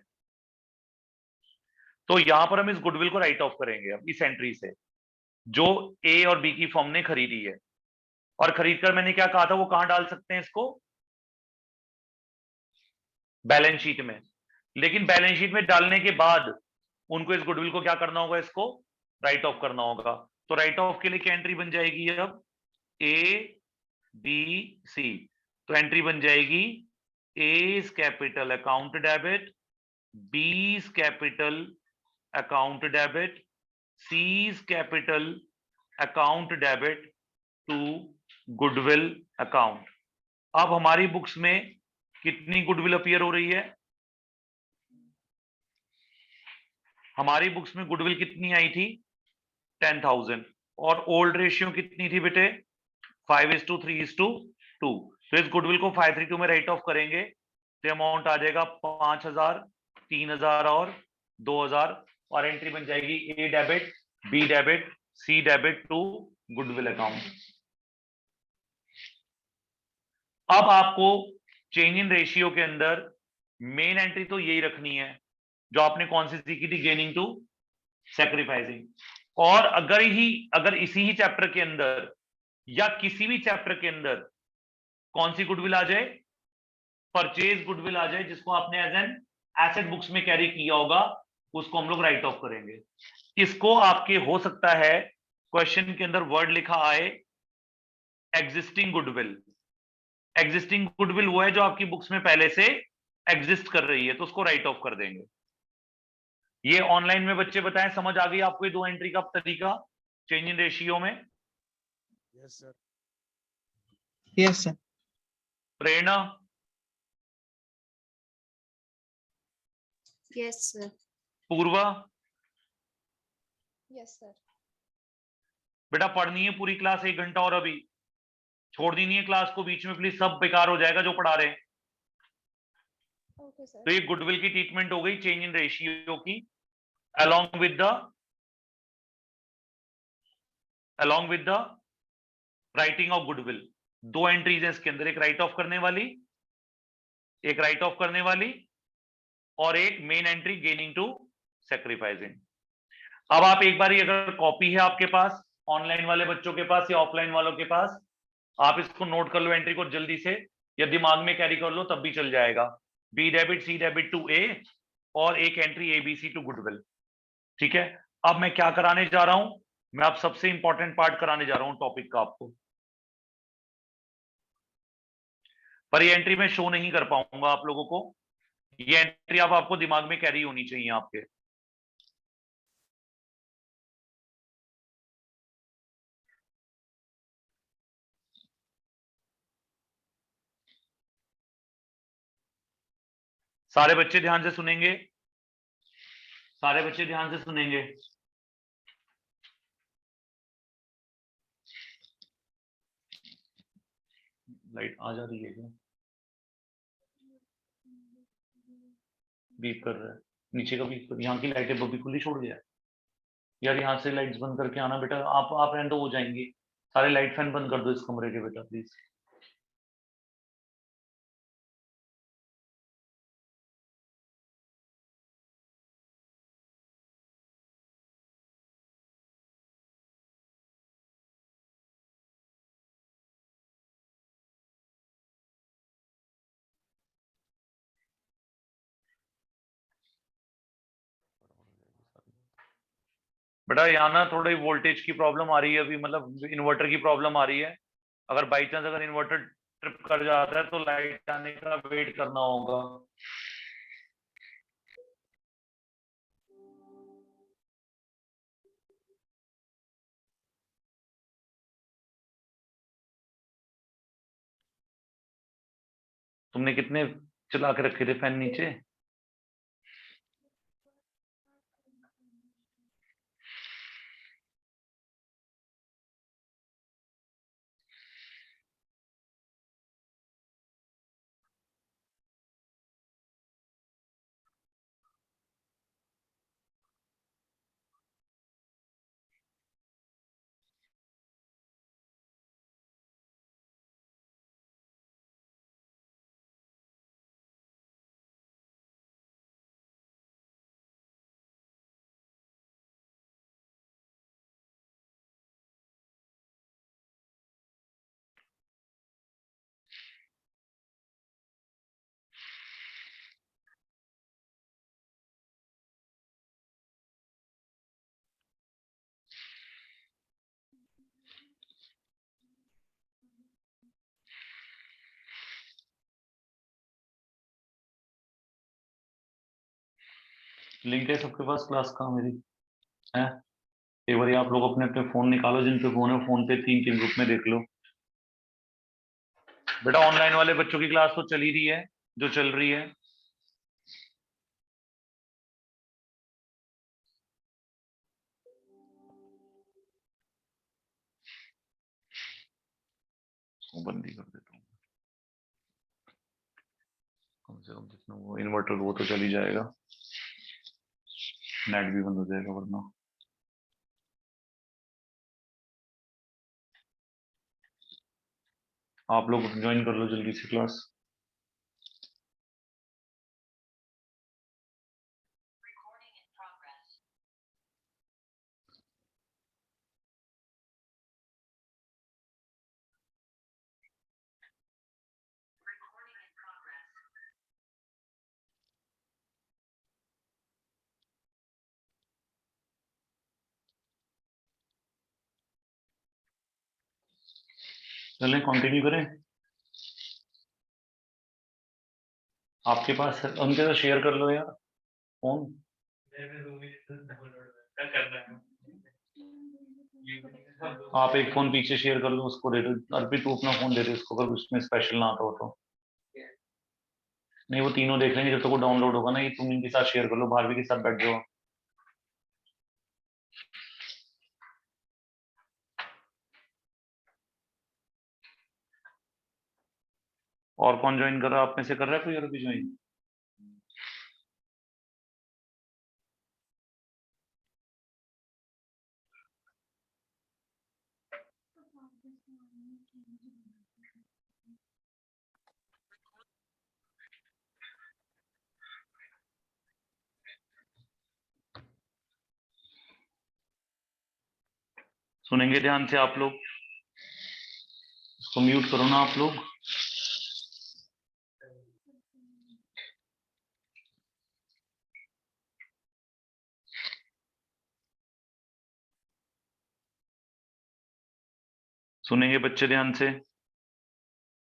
तो यहां पर हम इस गुडविल को राइट ऑफ करेंगे अब इस एंट्री से, जो ए और बी की फर्म ने खरीदी है। और खरीदकर मैंने क्या कहा था, वो कहां डाल सकते हैं इसको? बैलेंस शीट में। लेकिन बैलेंस शीट में डालने के बाद उनको इस गुडविल को क्या करना होगा? इसको राइट ऑफ करना होगा। तो राइट ऑफ के लिए क्या एंट्री बन जाएगी अब? A B C. तो एंट्री बन जाएगी A's capital account debit, B's capital account debit, C's capital account debit to goodwill account. अब हमारी बुक्स में कितनी गुडविल अपीयर हो रही है? हमारी बुक्स में गुडविल कितनी आई थी? 10,000। और ओल्ड रेशियो कितनी थी बेटे? 5:3:2। तो इस गुडविल को 532 में राइट ऑफ करेंगे तो अमाउंट आ जाएगा 5,000, 3,000 और 2,000, और एंट्री बन जाएगी A debit, B debit, C debit to goodwill account. अब आपको चेंज इन रेशियो के अंदर मेन एंट्री तो यही रखनी है जो आपने कौन सी सीखी थी, गेनिंग टू सैक्रिफाइसिंग। और अगर इसी ही चैप्टर के अंदर या किसी भी चैप्टर के अंदर कौन सी गुडविल आ जाए? परचेज गुडविल आ जाए, जिसको आपने एज एन एसेट बुक्स में कैरी किया होगा उसको हम लोग राइट ऑफ करेंगे। इसको आपके हो सकता है क्वेश्चन के अंदर वर्ड लिखा आए एग्जिस्टिंग गुडविल। एग्जिस्टिंग गुडविल वो है जो आपकी बुक्स में पहले से एग्जिस्ट कर रही है, तो उसको राइट ऑफ कर देंगे। ये ऑनलाइन में बच्चे बताएं, समझ आ गई आपको ये 2 एंट्री का तरीका चेंज इन रेशियो में? Yes sir. Yes, sir. प्रेरणा? Yes, sir. पूर्वा? Yes, sir. बेटा पढ़नी है पूरी क्लास 1 घंटा, और अभी छोड़नी नहीं है क्लास को बीच में, प्लीज, सब बेकार हो जाएगा जो पढ़ा रहे हैं। Okay, sir. तो ये गुडविल की ट्रीटमेंट हो गई चेंज इन रेशियो की, along with the writing of goodwill. 2 entries है इसके अंदर, एक राइट ऑफ करने वाली, एक राइट ऑफ करने वाली, और एक main entry gaining to sacrificing. अब आप एक बार, अगर कॉपी है आपके पास, ऑनलाइन वाले बच्चों के पास या ऑफलाइन वालों के पास, आप इसको नोट कर लो एंट्री को जल्दी से, या दिमाग में कैरी कर लो तब भी चल जाएगा। B debit C debit to A, और एक एंट्री एबीसी टू गुडविल। ठीक है, अब मैं क्या कराने जा रहा हूं, मैं अब सबसे इंपॉर्टेंट पार्ट कराने जा रहा हूं टॉपिक का आपको, पर ये एंट्री मैं शो नहीं कर पाऊंगा आप लोगों को। ये एंट्री अब आपको दिमाग में कैरी होनी चाहिए आपके। सारे बच्चे ध्यान से सुनेंगे, सारे बच्चे ध्यान से सुनेंगे। लाइट आ जा रही है क्या? बीप कर रहा है नीचे का, बीप कर, यहाँ की लाइटें बब्बी खुली छोड़ गया यार। यहाँ से लाइट्स बंद करके आना बेटा, आप रहने दो, हो जाएंगे। सारे लाइट फैन बंद कर दो इस कमरे के बेटा प्लीज। बेटा यहाँ ना थोड़ी वोल्टेज की प्रॉब्लम आ रही है अभी, मतलब इन्वर्टर की प्रॉब्लम आ रही है। अगर बाई चांस अगर इन्वर्टर ट्रिप कर जाता है तो लाइट आने का वेट करना होगा। तुमने कितने चला के रखे थे फैन नीचे? लिंक है सबके पास क्लास का मेरी है? एक बार आप लोग अपने अपने फोन निकालो, जिन पे फोन है फोन पे 3-3 ग्रुप में देख लो। बेटा ऑनलाइन वाले बच्चों की क्लास तो चल ही रही है जो चल रही है। वो बंद ही कर देता हूँ, कम से कम जितना वो इन्वर्टर वो तो चल ही जाएगा, नेट भी बंद हो जाएगा वरना। आप लोग ज्वाइन कर लो जल्दी से क्लास। चलें कंटिन्यू करें। आपके पास उनके साथ शेयर कर लो यार फोन। आप एक फोन पीछे शेयर कर लो, उसको दे दो। अर्पित तू अपना फोन दे दे उसको, अगर उसमें स्पेशल ना आता हो तो। नहीं वो तीनों देख लेंगे जब तक वो डाउनलोड होगा ना। ये तुम इनके साथ शेयर कर लो, भारवी के साथ बैठ जाओ। और कौन ज्वाइन कर रहा है आप में से? कर रहा है कोई और भी ज्वाइन? सुनेंगे ध्यान से आप लोग। इसको म्यूट करो ना आप लोग। सुनेंगे बच्चे ध्यान से।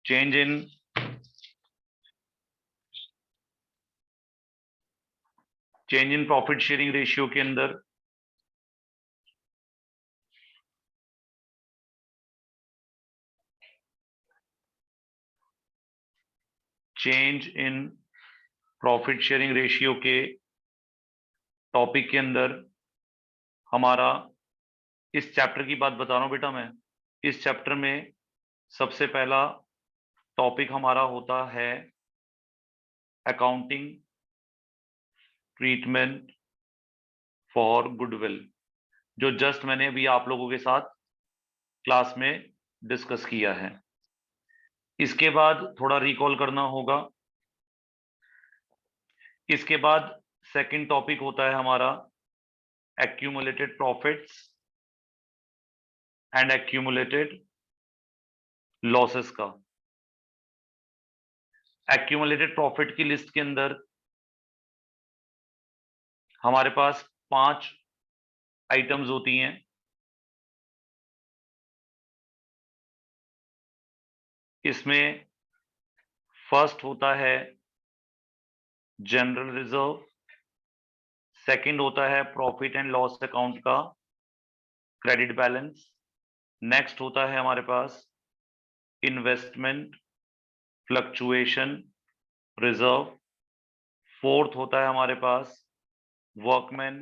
Change in profit sharing ratio के अंदर change in profit sharing ratio के टॉपिक के अंदर हमारा, इस चैप्टर की बात बता रहा हूं बेटा मैं। इस चैप्टर में सबसे पहला टॉपिक हमारा होता है अकाउंटिंग ट्रीटमेंट फॉर गुडविल, जो जस्ट मैंने अभी आप लोगों के साथ क्लास में डिस्कस किया है। इसके बाद थोड़ा रिकॉल करना होगा। इसके बाद सेकंड टॉपिक होता है हमारा accumulated profits and accumulated losses का। एक्यूमुलेटेड प्रॉफिट की लिस्ट के अंदर हमारे पास 5 आइटम्स होती हैं। इसमें फर्स्ट होता है जनरल रिजर्व, सेकंड होता है प्रॉफिट एंड लॉस अकाउंट का क्रेडिट बैलेंस, नेक्स्ट होता है हमारे पास इन्वेस्टमेंट फ्लक्चुएशन रिजर्व, फोर्थ होता है हमारे पास वर्कमैन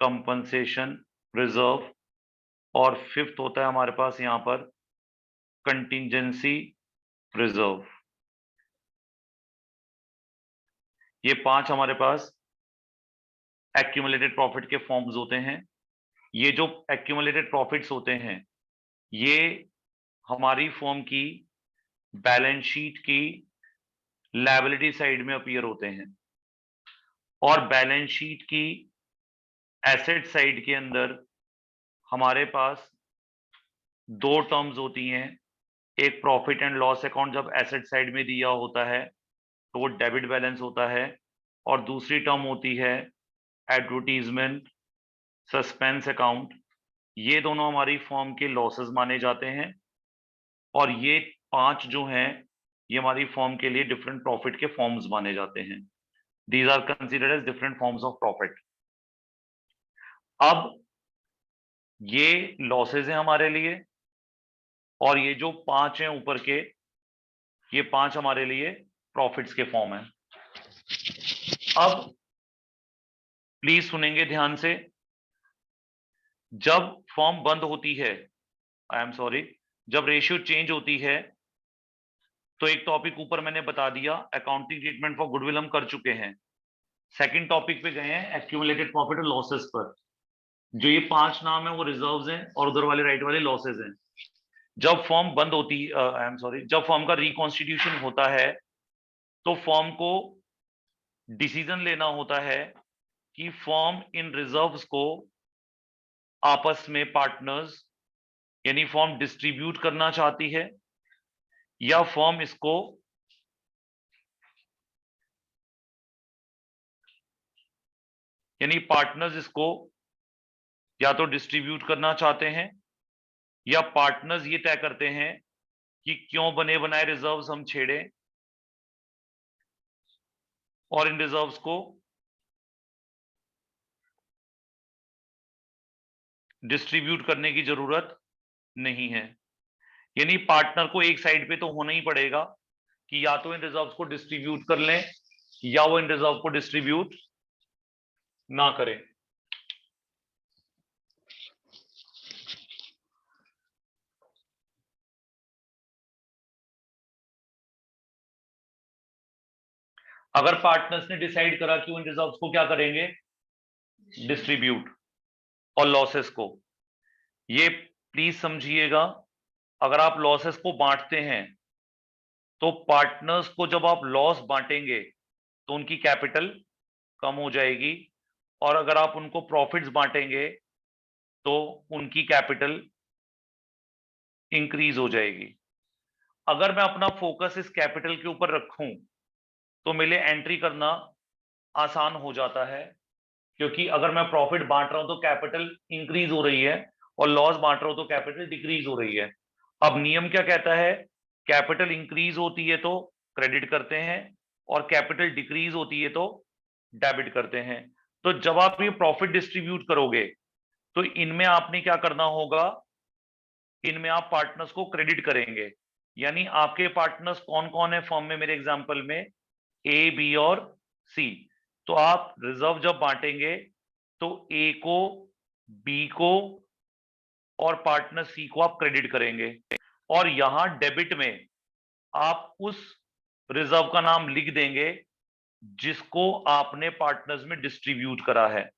कंपनसेशन रिजर्व, और फिफ्थ होता है हमारे पास यहां पर कंटिंजेंसी रिजर्व। ये 5 हमारे पास एक्यूमुलेटेड प्रॉफिट के फॉर्म्स होते हैं। ये जो एक्यूमुलेटेड प्रॉफिट्स होते हैं ये हमारी फॉर्म की बैलेंस शीट की लायबिलिटी साइड में अपीयर होते हैं, और बैलेंस शीट की एसेट साइड के अंदर हमारे पास 2 टर्म्स होती हैं। एक प्रॉफिट एंड लॉस अकाउंट जब एसेट साइड में दिया होता है तो वो डेबिट बैलेंस होता है, और दूसरी टर्म होती है एडवर्टीजमेंट सस्पेंस अकाउंट। ये दोनों हमारी फॉर्म के लॉसेस माने जाते हैं, और ये 5 जो हैं ये हमारी फॉर्म के लिए डिफरेंट प्रॉफिट के फॉर्म्स माने जाते हैं। These are considered as different forms of profit. अब ये लॉसेस हैं हमारे लिए, और ये जो 5 हैं ऊपर के, ये 5 हमारे लिए प्रॉफिट्स के फॉर्म हैं। अब प्लीज सुनेंगे ध्यान से। जब फॉर्म बंद होती है, आई एम सॉरी, जब रेशियो चेंज होती है, तो एक टॉपिक ऊपर मैंने बता दिया अकाउंटिंग ट्रीटमेंट फॉर गुडविल हम कर चुके हैं। सेकंड टॉपिक पे गए हैं एक्यूमुलेटेड प्रॉफिट और लॉसेस पर। जो ये 5 नाम है वो रिजर्व्स हैं, और उधर वाले राइट वाले लॉसेस हैं। जब फॉर्म बंद होती, आई एम सॉरी, जब फॉर्म का रिकॉन्स्टिट्यूशन होता है तो फॉर्म को डिसीजन लेना होता है कि फॉर्म इन रिजर्व्स को आपस में पार्टनर्स, यानी फॉर्म डिस्ट्रीब्यूट करना चाहती है, या फॉर्म इसको यानी पार्टनर्स इसको या तो डिस्ट्रीब्यूट करना चाहते हैं, या पार्टनर्स ये तय करते हैं कि क्यों बने बनाए रिजर्व्स हम छेड़े और इन रिजर्व्स को डिस्ट्रीब्यूट करने की जरूरत नहीं है। यानी पार्टनर को एक साइड पे तो होना ही पड़ेगा कि या तो इन रिजर्व्स को डिस्ट्रीब्यूट कर लें या वो इन रिजर्व को डिस्ट्रीब्यूट ना करें। अगर पार्टनर्स ने डिसाइड करा कि उन रिजर्व्स को क्या करेंगे, डिस्ट्रीब्यूट, और लॉसेस को, ये प्लीज समझिएगा, अगर आप लॉसेस को बांटते हैं तो पार्टनर्स को जब आप लॉस बांटेंगे तो उनकी कैपिटल कम हो जाएगी, और अगर आप उनको प्रॉफिट्स बांटेंगे तो उनकी कैपिटल इंक्रीज हो जाएगी। अगर मैं अपना फोकस इस कैपिटल के ऊपर रखूं तो मेरे एंट्री करना आसान हो जाता है, क्योंकि अगर मैं प्रॉफिट बांट रहा हूं तो कैपिटल इंक्रीज हो रही है और लॉस बांट रहा हूं तो कैपिटल डिक्रीज हो रही है। अब नियम क्या कहता है, कैपिटल इंक्रीज होती है तो क्रेडिट करते हैं और कैपिटल डिक्रीज होती है तो डेबिट करते हैं। तो जब आप ये प्रॉफिट डिस्ट्रीब्यूट करोगे तो इनमें आपने क्या करना होगा, इनमें आप पार्टनर्स को क्रेडिट करेंगे। यानी आपके पार्टनर्स कौन कौन है फर्म में, मेरे एग्जांपल में ए, बी और सी। तो आप रिजर्व जब बांटेंगे तो ए को, बी को और पार्टनर सी को आप क्रेडिट करेंगे, और यहां डेबिट में आप उस रिजर्व का नाम लिख देंगे जिसको आपने पार्टनर्स में डिस्ट्रीब्यूट करा है।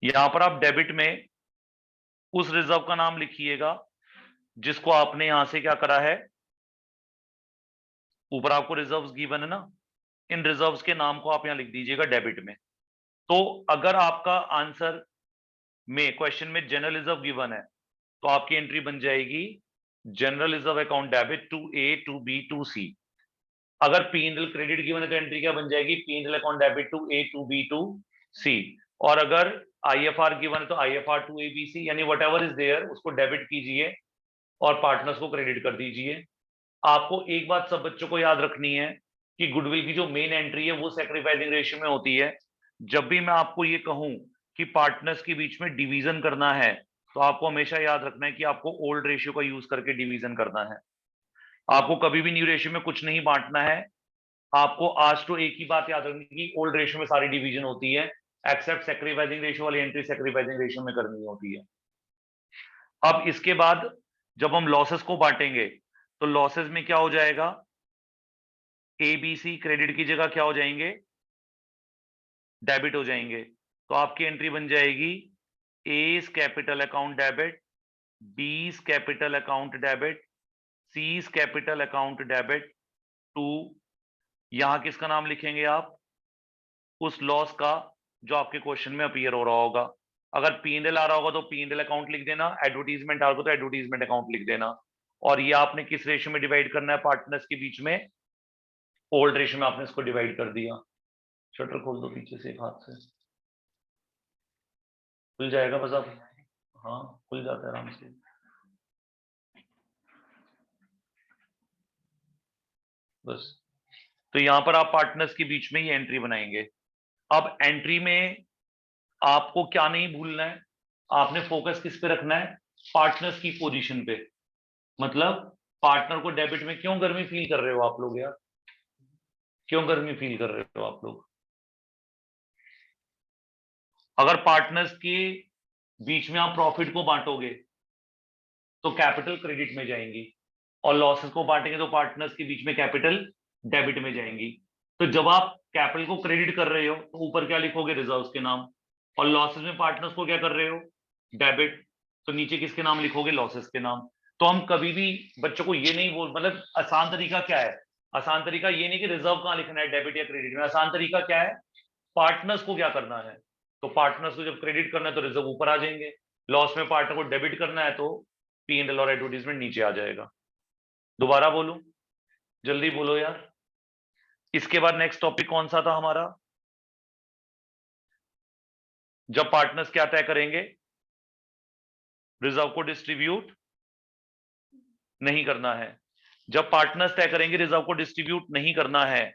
यहां पर आप डेबिट में उस रिजर्व का नाम लिखिएगा जिसको आपने यहां से क्या करा है, ऊपर आपको रिजर्व्स गिवन है ना, इन रिजर्व्स के नाम को आप यहां लिख दीजिएगा डेबिट में। तो अगर आपका आंसर में क्वेश्चन में जनरल रिजर्व गिवन है तो आपकी एंट्री बन जाएगी general reserve account debit to A, to B, to C. अगर पी&एल क्रेडिट गिवन है तो एंट्री क्या बन जाएगी, P and L account debit to A, to B, to C. और अगर आईएफआर गिवन है तो IFR to A, B, C, यानी वट एवर इज देयर उसको डेबिट कीजिए और पार्टनर्स को क्रेडिट कर दीजिए। आपको एक बात सब बच्चों को याद रखनी है कि गुडविल की जो मेन एंट्री है वो सैक्रिफाइसिंग रेशियो में होती है। जब भी मैं आपको ये कहूं कि पार्टनर्स के बीच में डिवीजन करना है तो आपको हमेशा याद रखना है कि आपको ओल्ड रेशियो का यूज करके डिवीजन करना है। आपको कभी भी न्यू रेशियो में कुछ नहीं बांटना है। आपको आज तो एक ही बात याद रखनी की ओल्ड रेशियो में सारी डिवीजन होती है, एक्सेप्ट सैक्रिफाइसिंग रेशियो वाली एंट्री सैक्रिफाइसिंग रेशियो में करनी होती है। अब इसके बाद जब हम लॉसेस को बांटेंगे तो लॉसेस में क्या हो जाएगा, ए, बी, सी क्रेडिट की जगह क्या हो जाएंगे, डेबिट हो जाएंगे। तो आपकी एंट्री बन जाएगी A's capital account debit, B's capital account debit, C's capital account debit to, यहां किसका नाम लिखेंगे आप, उस लॉस का जो आपके क्वेश्चन में अपीयर हो रहा होगा। अगर पी&एल आ रहा होगा तो पी&एल अकाउंट लिख देना, एडवर्टीजमेंट आ रहा होगा तो एडवर्टीजमेंट अकाउंट लिख देना। और ये आपने किस रेशियो में डिवाइड करना है पार्टनर्स के बीच में, ओल्ड रेशियो में आपने इसको डिवाइड कर दिया। शटर खोल दो पीछे से एक हाथ से, खुल जाएगा बस। अब हाँ खुल जाता है आराम से। बस, तो यहां पर आप पार्टनर्स के बीच में ही एंट्री बनाएंगे। अब एंट्री में आपको क्या नहीं भूलना है, आपने फोकस किस पे रखना है, पार्टनर्स की पोजीशन पे। मतलब पार्टनर को डेबिट में क्यों गर्मी फील कर रहे हो आप लोग यार, क्यों गर्मी फील कर रहे हो आप लोग। अगर पार्टनर्स के बीच में आप प्रॉफिट को बांटोगे तो कैपिटल क्रेडिट में जाएंगी, और लॉसेस को बांटेंगे तो पार्टनर्स के बीच में कैपिटल डेबिट में जाएंगी। तो जब आप कैपिटल को क्रेडिट कर रहे हो तो ऊपर क्या लिखोगे, रिजर्व्स के नाम, और लॉसेस में पार्टनर्स को क्या कर रहे हो, डेबिट, तो नीचे किसके नाम लिखोगे, लॉसेस के नाम। तो हम कभी भी बच्चों को ये नहीं बोल, मतलब आसान तरीका क्या है, आसान तरीका ये नहीं कि रिजर्व कहां लिखना है डेबिट या क्रेडिट में, आसान तरीका क्या है, पार्टनर्स को क्या करना है, तो पार्टनर्स को जब क्रेडिट करना है तो रिजर्व ऊपर आ जाएंगे, लॉस में पार्टनर को डेबिट करना है तो P&L और एडवर्टीजमेंट नीचे आ जाएगा। दोबारा बोलूं, जल्दी बोलो यार। इसके बाद नेक्स्ट टॉपिक कौन सा था हमारा? जब पार्टनर्स क्या तय करेंगे, रिजर्व को डिस्ट्रीब्यूट नहीं करना है। जब पार्टनर्स तय करेंगे रिजर्व को डिस्ट्रीब्यूट नहीं करना है,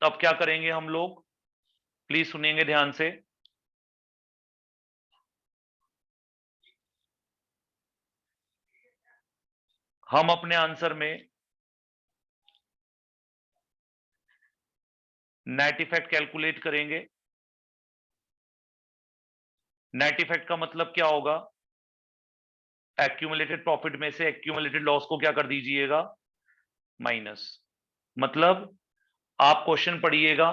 तब क्या करेंगे हम लोग? प्लीज सुनिएंगे ध्यान से। हम अपने आंसर में नेट इफेक्ट कैलकुलेट करेंगे। नेट इफेक्ट का मतलब क्या होगा? एक्यूमुलेटेड प्रॉफिट में से एक्यूमुलेटेड लॉस को क्या कर दीजिएगा? माइनस। मतलब आप क्वेश्चन पढ़िएगा,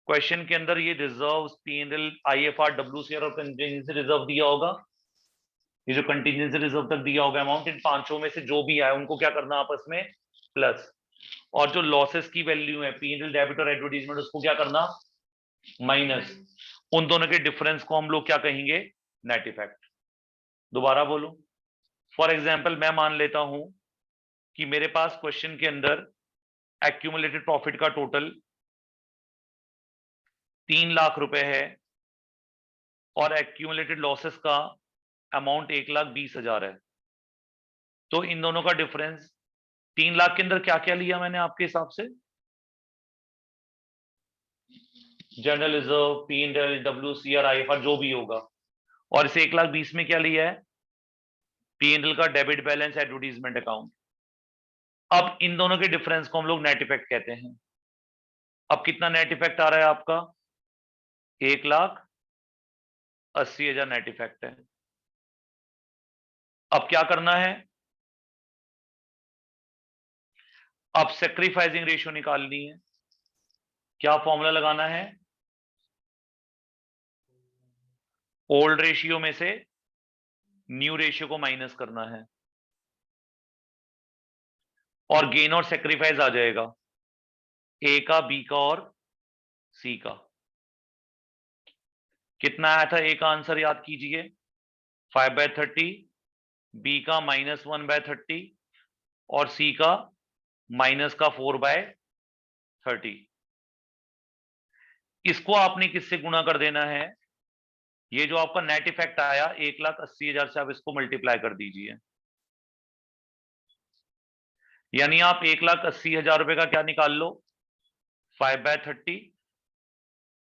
क्वेश्चन के अंदर ये रिजर्व, P&L, IFR, WCR और कंटिजेंसी रिजर्व दिया होगा। ये जो कंटिजेंसी रिजर्व तक दिया होगा अमाउंट, इन पांचों में से जो भी आए उनको क्या करना आपस में प्लस, और जो लॉसेस की वैल्यू है P&L, डेबिट और एडवर्टीजमेंट, उसको क्या करना? माइनस। उन दोनों के डिफरेंस को हम लोग क्या कहेंगे? Net effect. दोबारा बोलो। फॉर एग्जाम्पल मैं मान लेता हूं कि मेरे पास क्वेश्चन के अंदर एक्यूमुलेटेड प्रॉफिट का टोटल 3 लाख रुपए है और एक्यूमुलेटेड लॉसेस का अमाउंट 1,20,000 है। तो इन दोनों का डिफरेंस, 3 लाख के अंदर क्या क्या लिया मैंने आपके हिसाब से? General reserve, P&L, WCR, IFR जो भी होगा, और इसे 1,20,000 में क्या लिया है? P&L का डेबिट बैलेंस, एडवर्टीजमेंट अकाउंट। अब इन दोनों के डिफरेंस को हम लोग नेट इफेक्ट कहते हैं। अब कितना नेट इफेक्ट आ रहा है आपका? 1,80,000 नेट इफेक्ट है। अब क्या करना है? अब सेक्रीफाइसिंग रेशियो निकालनी है। क्या फॉर्मूला लगाना है? ओल्ड रेशियो में से न्यू रेशियो को माइनस करना है, और गेन और सेक्रीफाइस आ जाएगा ए का, बी का और सी का। कितना आया था ए का आंसर याद कीजिए? 5/30, बी का -1/30 और सी का माइनस का 4/30। इसको आपने किससे गुणा कर देना है? ये जो आपका नेट इफेक्ट आया 1,80,000 से आप इसको मल्टीप्लाई कर दीजिए। यानी आप 1,80,000 रुपए का क्या निकाल लो? 5/30,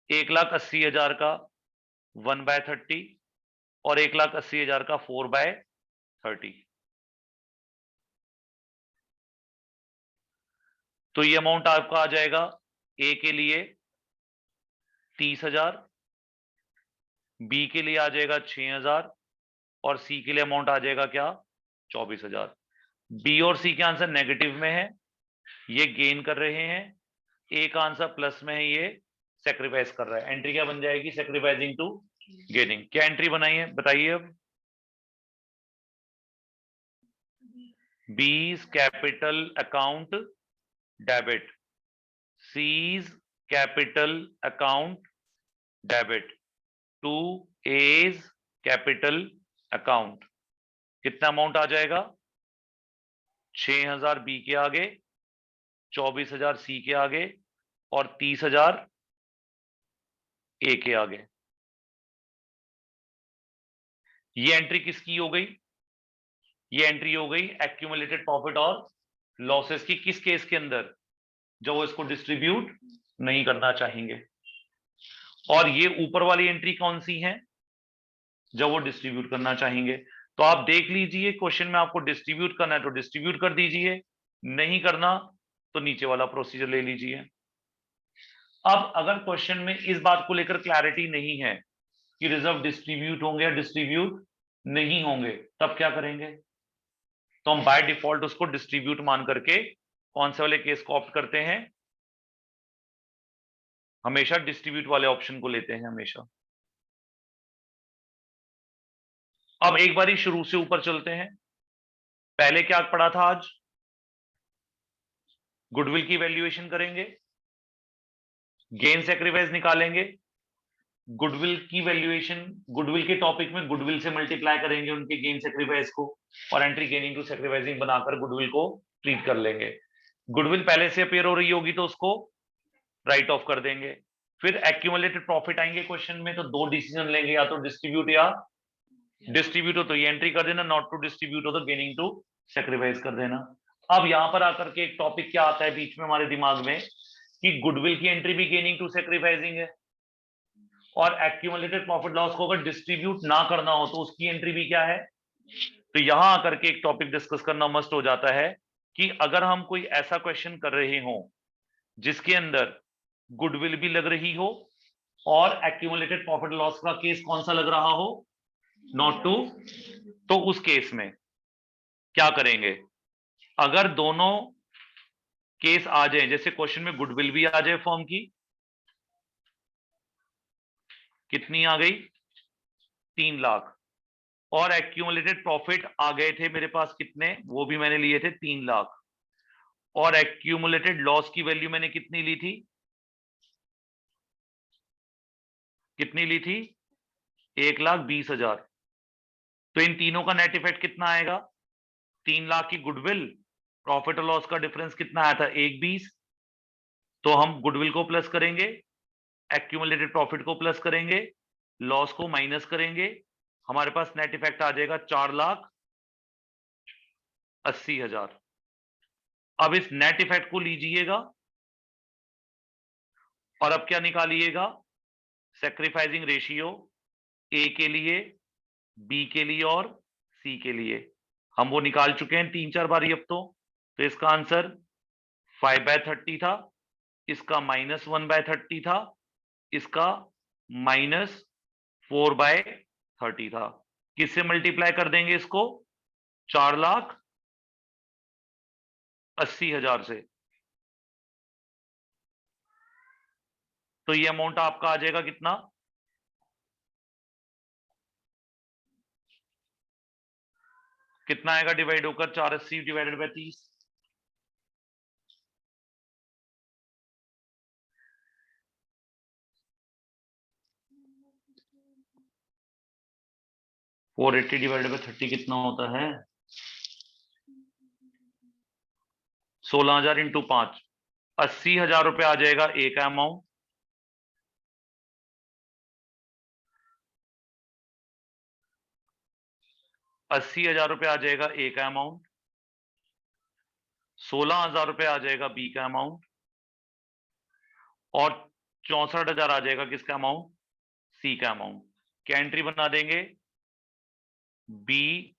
1,80,000 का 1/30 और 1,80,000 का 4/30। तो ये अमाउंट आपका आ जाएगा ए के लिए 30,000, बी के लिए आ जाएगा 6,000 और सी के लिए अमाउंट आ जाएगा क्या? 24,000। बी और सी के आंसर नेगेटिव में है, ये गेन कर रहे हैं। ए का आंसर प्लस में है, ये सेक्रीफाइस कर रहा है। एंट्री क्या बन जाएगी? Sacrificing to gaining. क्या एंट्री बनाई है बताइए अब? B's capital account debit, C's capital account debit to A's capital account. कितना अमाउंट आ जाएगा? 6,000 बी के आगे, 24,000 सी के आगे और 30,000 ए के आगे। ये एंट्री किसकी हो गई? ये एंट्री हो गई एक्यूमुलेटेड प्रॉफिट और लॉसेस की। किस केस के अंदर? जब वो इसको डिस्ट्रीब्यूट नहीं करना चाहेंगे। और ये ऊपर वाली एंट्री कौन सी है? जब वो डिस्ट्रीब्यूट करना चाहेंगे। तो आप देख लीजिए, क्वेश्चन में आपको डिस्ट्रीब्यूट करना है तो डिस्ट्रीब्यूट कर दीजिए, नहीं करना तो नीचे वाला प्रोसीजर ले लीजिए। अब अगर क्वेश्चन में इस बात को लेकर क्लैरिटी नहीं है कि रिजर्व डिस्ट्रीब्यूट होंगे या डिस्ट्रीब्यूट नहीं होंगे, तब क्या करेंगे? तो हम बाय डिफॉल्ट उसको डिस्ट्रीब्यूट मान करके कौन से वाले केस को ऑप्ट करते हैं? हमेशा डिस्ट्रीब्यूट वाले ऑप्शन को लेते हैं हमेशा। अब एक बारी शुरू से ऊपर चलते हैं। पहले क्या पढ़ा था आज? गुडविल की वैल्यूएशन करेंगे, गेन सेक्रीफाइस निकालेंगे, गुडविल की वैल्यूएशन, गुडविल के टॉपिक में गुडविल से मल्टीप्लाई करेंगे उनके गेन सेक्रीफाइस को, और एंट्री गेनिंग टू सेक्रीफाइसिंग बनाकर गुडविल को ट्रीट कर लेंगे। गुडविल पहले से अपेयर हो रही होगी तो उसको राइट ऑफ कर देंगे। फिर एक्यूमुलेटेड प्रॉफिट आएंगे क्वेश्चन में, तो दो डिसीजन लेंगे, या तो डिस्ट्रीब्यूट या डिस्ट्रीब्यूट हो तो ये एंट्री कर देना, नॉट टू डिस्ट्रीब्यूट हो तो गेनिंग टू सेक्रीफाइस कर देना। अब यहां पर आकर के एक टॉपिक क्या आता है बीच में हमारे दिमाग में कि गुडविल की एंट्री भी गेनिंग टू सेक्रीफाइसिंग है, और एक्यूमुलेटेड प्रॉफिट लॉस को अगर डिस्ट्रीब्यूट ना करना हो तो उसकी एंट्री भी क्या है। तो यहां आकर के एक टॉपिक डिस्कस करना मस्ट हो जाता है कि अगर हम कोई ऐसा क्वेश्चन कर रहे हो जिसके अंदर गुडविल भी लग रही हो और एक्यूमुलेटेड प्रॉफिट लॉस का केस कौन सा लग रहा हो, नॉट टू, तो उस केस में क्या करेंगे। अगर दोनों केस आ जाए, जैसे क्वेश्चन में गुडविल भी आ जाए फर्म की, कितनी आ गई 3 लाख, और एक्यूमुलेटेड प्रॉफिट आ गए थे मेरे पास कितने, वो भी मैंने लिए थे 3 लाख, और एक्यूमुलेटेड लॉस की वैल्यू मैंने कितनी ली थी, कितनी ली थी 1,20,000। तो इन तीनों का नेट इफेक्ट कितना आएगा, 3 लाख की गुडविल, प्रॉफिट और लॉस का डिफरेंस कितना आया था 1,20, तो हम गुडविल को प्लस करेंगे, एक्यूमुलेटेड प्रॉफिट को प्लस करेंगे, लॉस को माइनस करेंगे, हमारे पास नेट इफेक्ट आ जाएगा 4,80,000। अब इस नेट इफेक्ट को लीजिएगा और अब क्या निकालिएगा, सैक्रिफाइसिंग रेशियो ए के लिए, बी के लिए और सी के लिए। हम वो निकाल चुके हैं 3-4 बार अब तो इसका आंसर 5/30 था, इसका -1/30 था, इसका -4/30 था। किससे मल्टीप्लाई कर देंगे इसको, 4,80,000 से। तो ये अमाउंट आपका आ जाएगा कितना, कितना आएगा डिवाइड होकर 480 डिवाइडेड बाय 30, 480 डिवाइडेड बाय 30 कितना होता है, 16,000 इंटू 5, 80,000 रुपये आ जाएगा ए का अमाउंट, 80,000 रुपये आ जाएगा ए का अमाउंट, 16,000 रुपये आ जाएगा बी का अमाउंट, और 64,000 आ जाएगा किसका अमाउंट, सी का अमाउंट। क्या एंट्री बना देंगे, B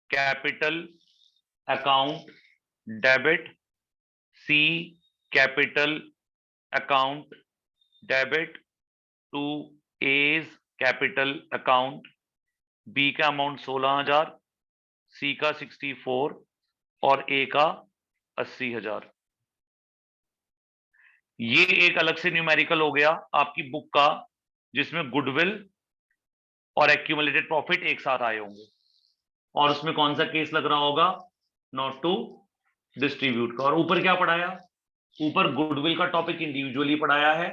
capital account debit, C capital account debit to A's capital account, B का अमाउंट 16,000, सी का 64 और ए का 80,000। ये एक अलग से न्यूमेरिकल हो गया आपकी बुक का, जिसमें गुडविल और एक्यूमुलेटेड प्रॉफिट एक साथ आए होंगे, और उसमें कौन सा केस लग रहा होगा, नॉट टू डिस्ट्रीब्यूट का। और ऊपर क्या पढ़ाया, ऊपर गुडविल का टॉपिक इंडिविजुअली पढ़ाया है,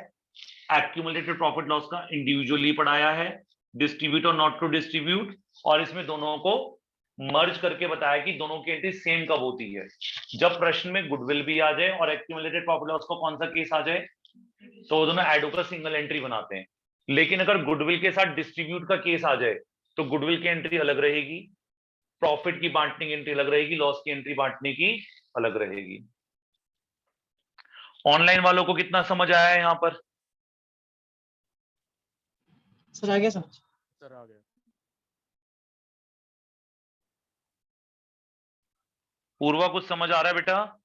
एक्यूमुलेटेड प्रॉफिट लॉस का इंडिविजुअली पढ़ाया है, डिस्ट्रीब्यूट और नॉट टू डिस्ट्रीब्यूट, और इसमें दोनों को मर्ज करके बताया कि दोनों की एंट्री सेम कब होती है, जब प्रश्न में गुडविल भी आ जाए और एक्यूमुलेटेड प्रॉफिट लॉस का कौन सा केस आ जाए, तो वो दोनों ऐड होकर सिंगल एंट्री बनाते हैं। लेकिन अगर गुडविल के साथ डिस्ट्रीब्यूट का केस आ जाए तो गुडविल की एंट्री अलग रहेगी, प्रॉफिट की बांटने की एंट्री अलग रहेगी, लॉस की एंट्री बांटने की अलग रहेगी। ऑनलाइन वालों को कितना समझ आया है यहां पर, सर आ गया समझ। सर आ गया। पूर्वा कुछ समझ आ रहा है बेटा,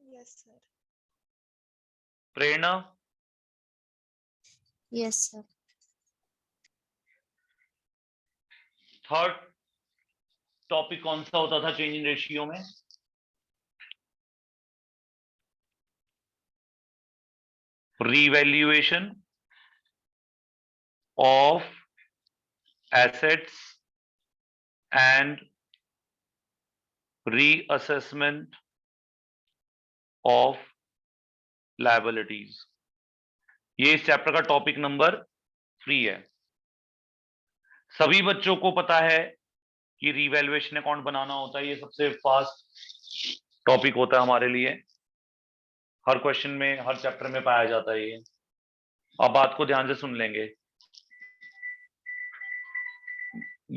Yes, sir. प्रेरणा, Yes, sir. थर्ड टॉपिक कौन सा होता था चेंज इन रेशियो में, revaluation of assets and reassessment of liabilities. ये इस चैप्टर का टॉपिक नंबर 3 है। सभी बच्चों को पता है कि रीवैल्यूएशन अकाउंट बनाना होता है, ये सबसे फास्ट टॉपिक होता है हमारे लिए, हर क्वेश्चन में हर चैप्टर में पाया जाता है ये। अब बात को ध्यान से सुन लेंगे।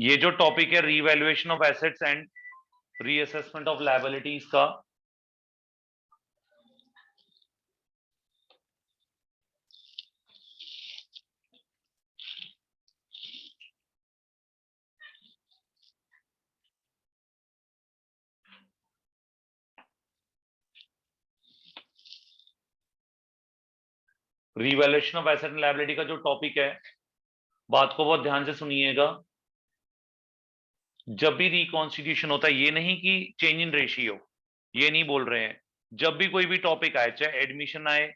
ये जो टॉपिक है revaluation of assets and reassessment of liabilities का, revaluation of asset and liability का जो टॉपिक है, बात को बहुत ध्यान से सुनिएगा। जब भी रिकॉन्स्टिट्यूशन होता है, ये नहीं कि चेंज इन रेशियो, ये नहीं बोल रहे हैं, जब भी कोई भी टॉपिक आए, चाहे एडमिशन आए,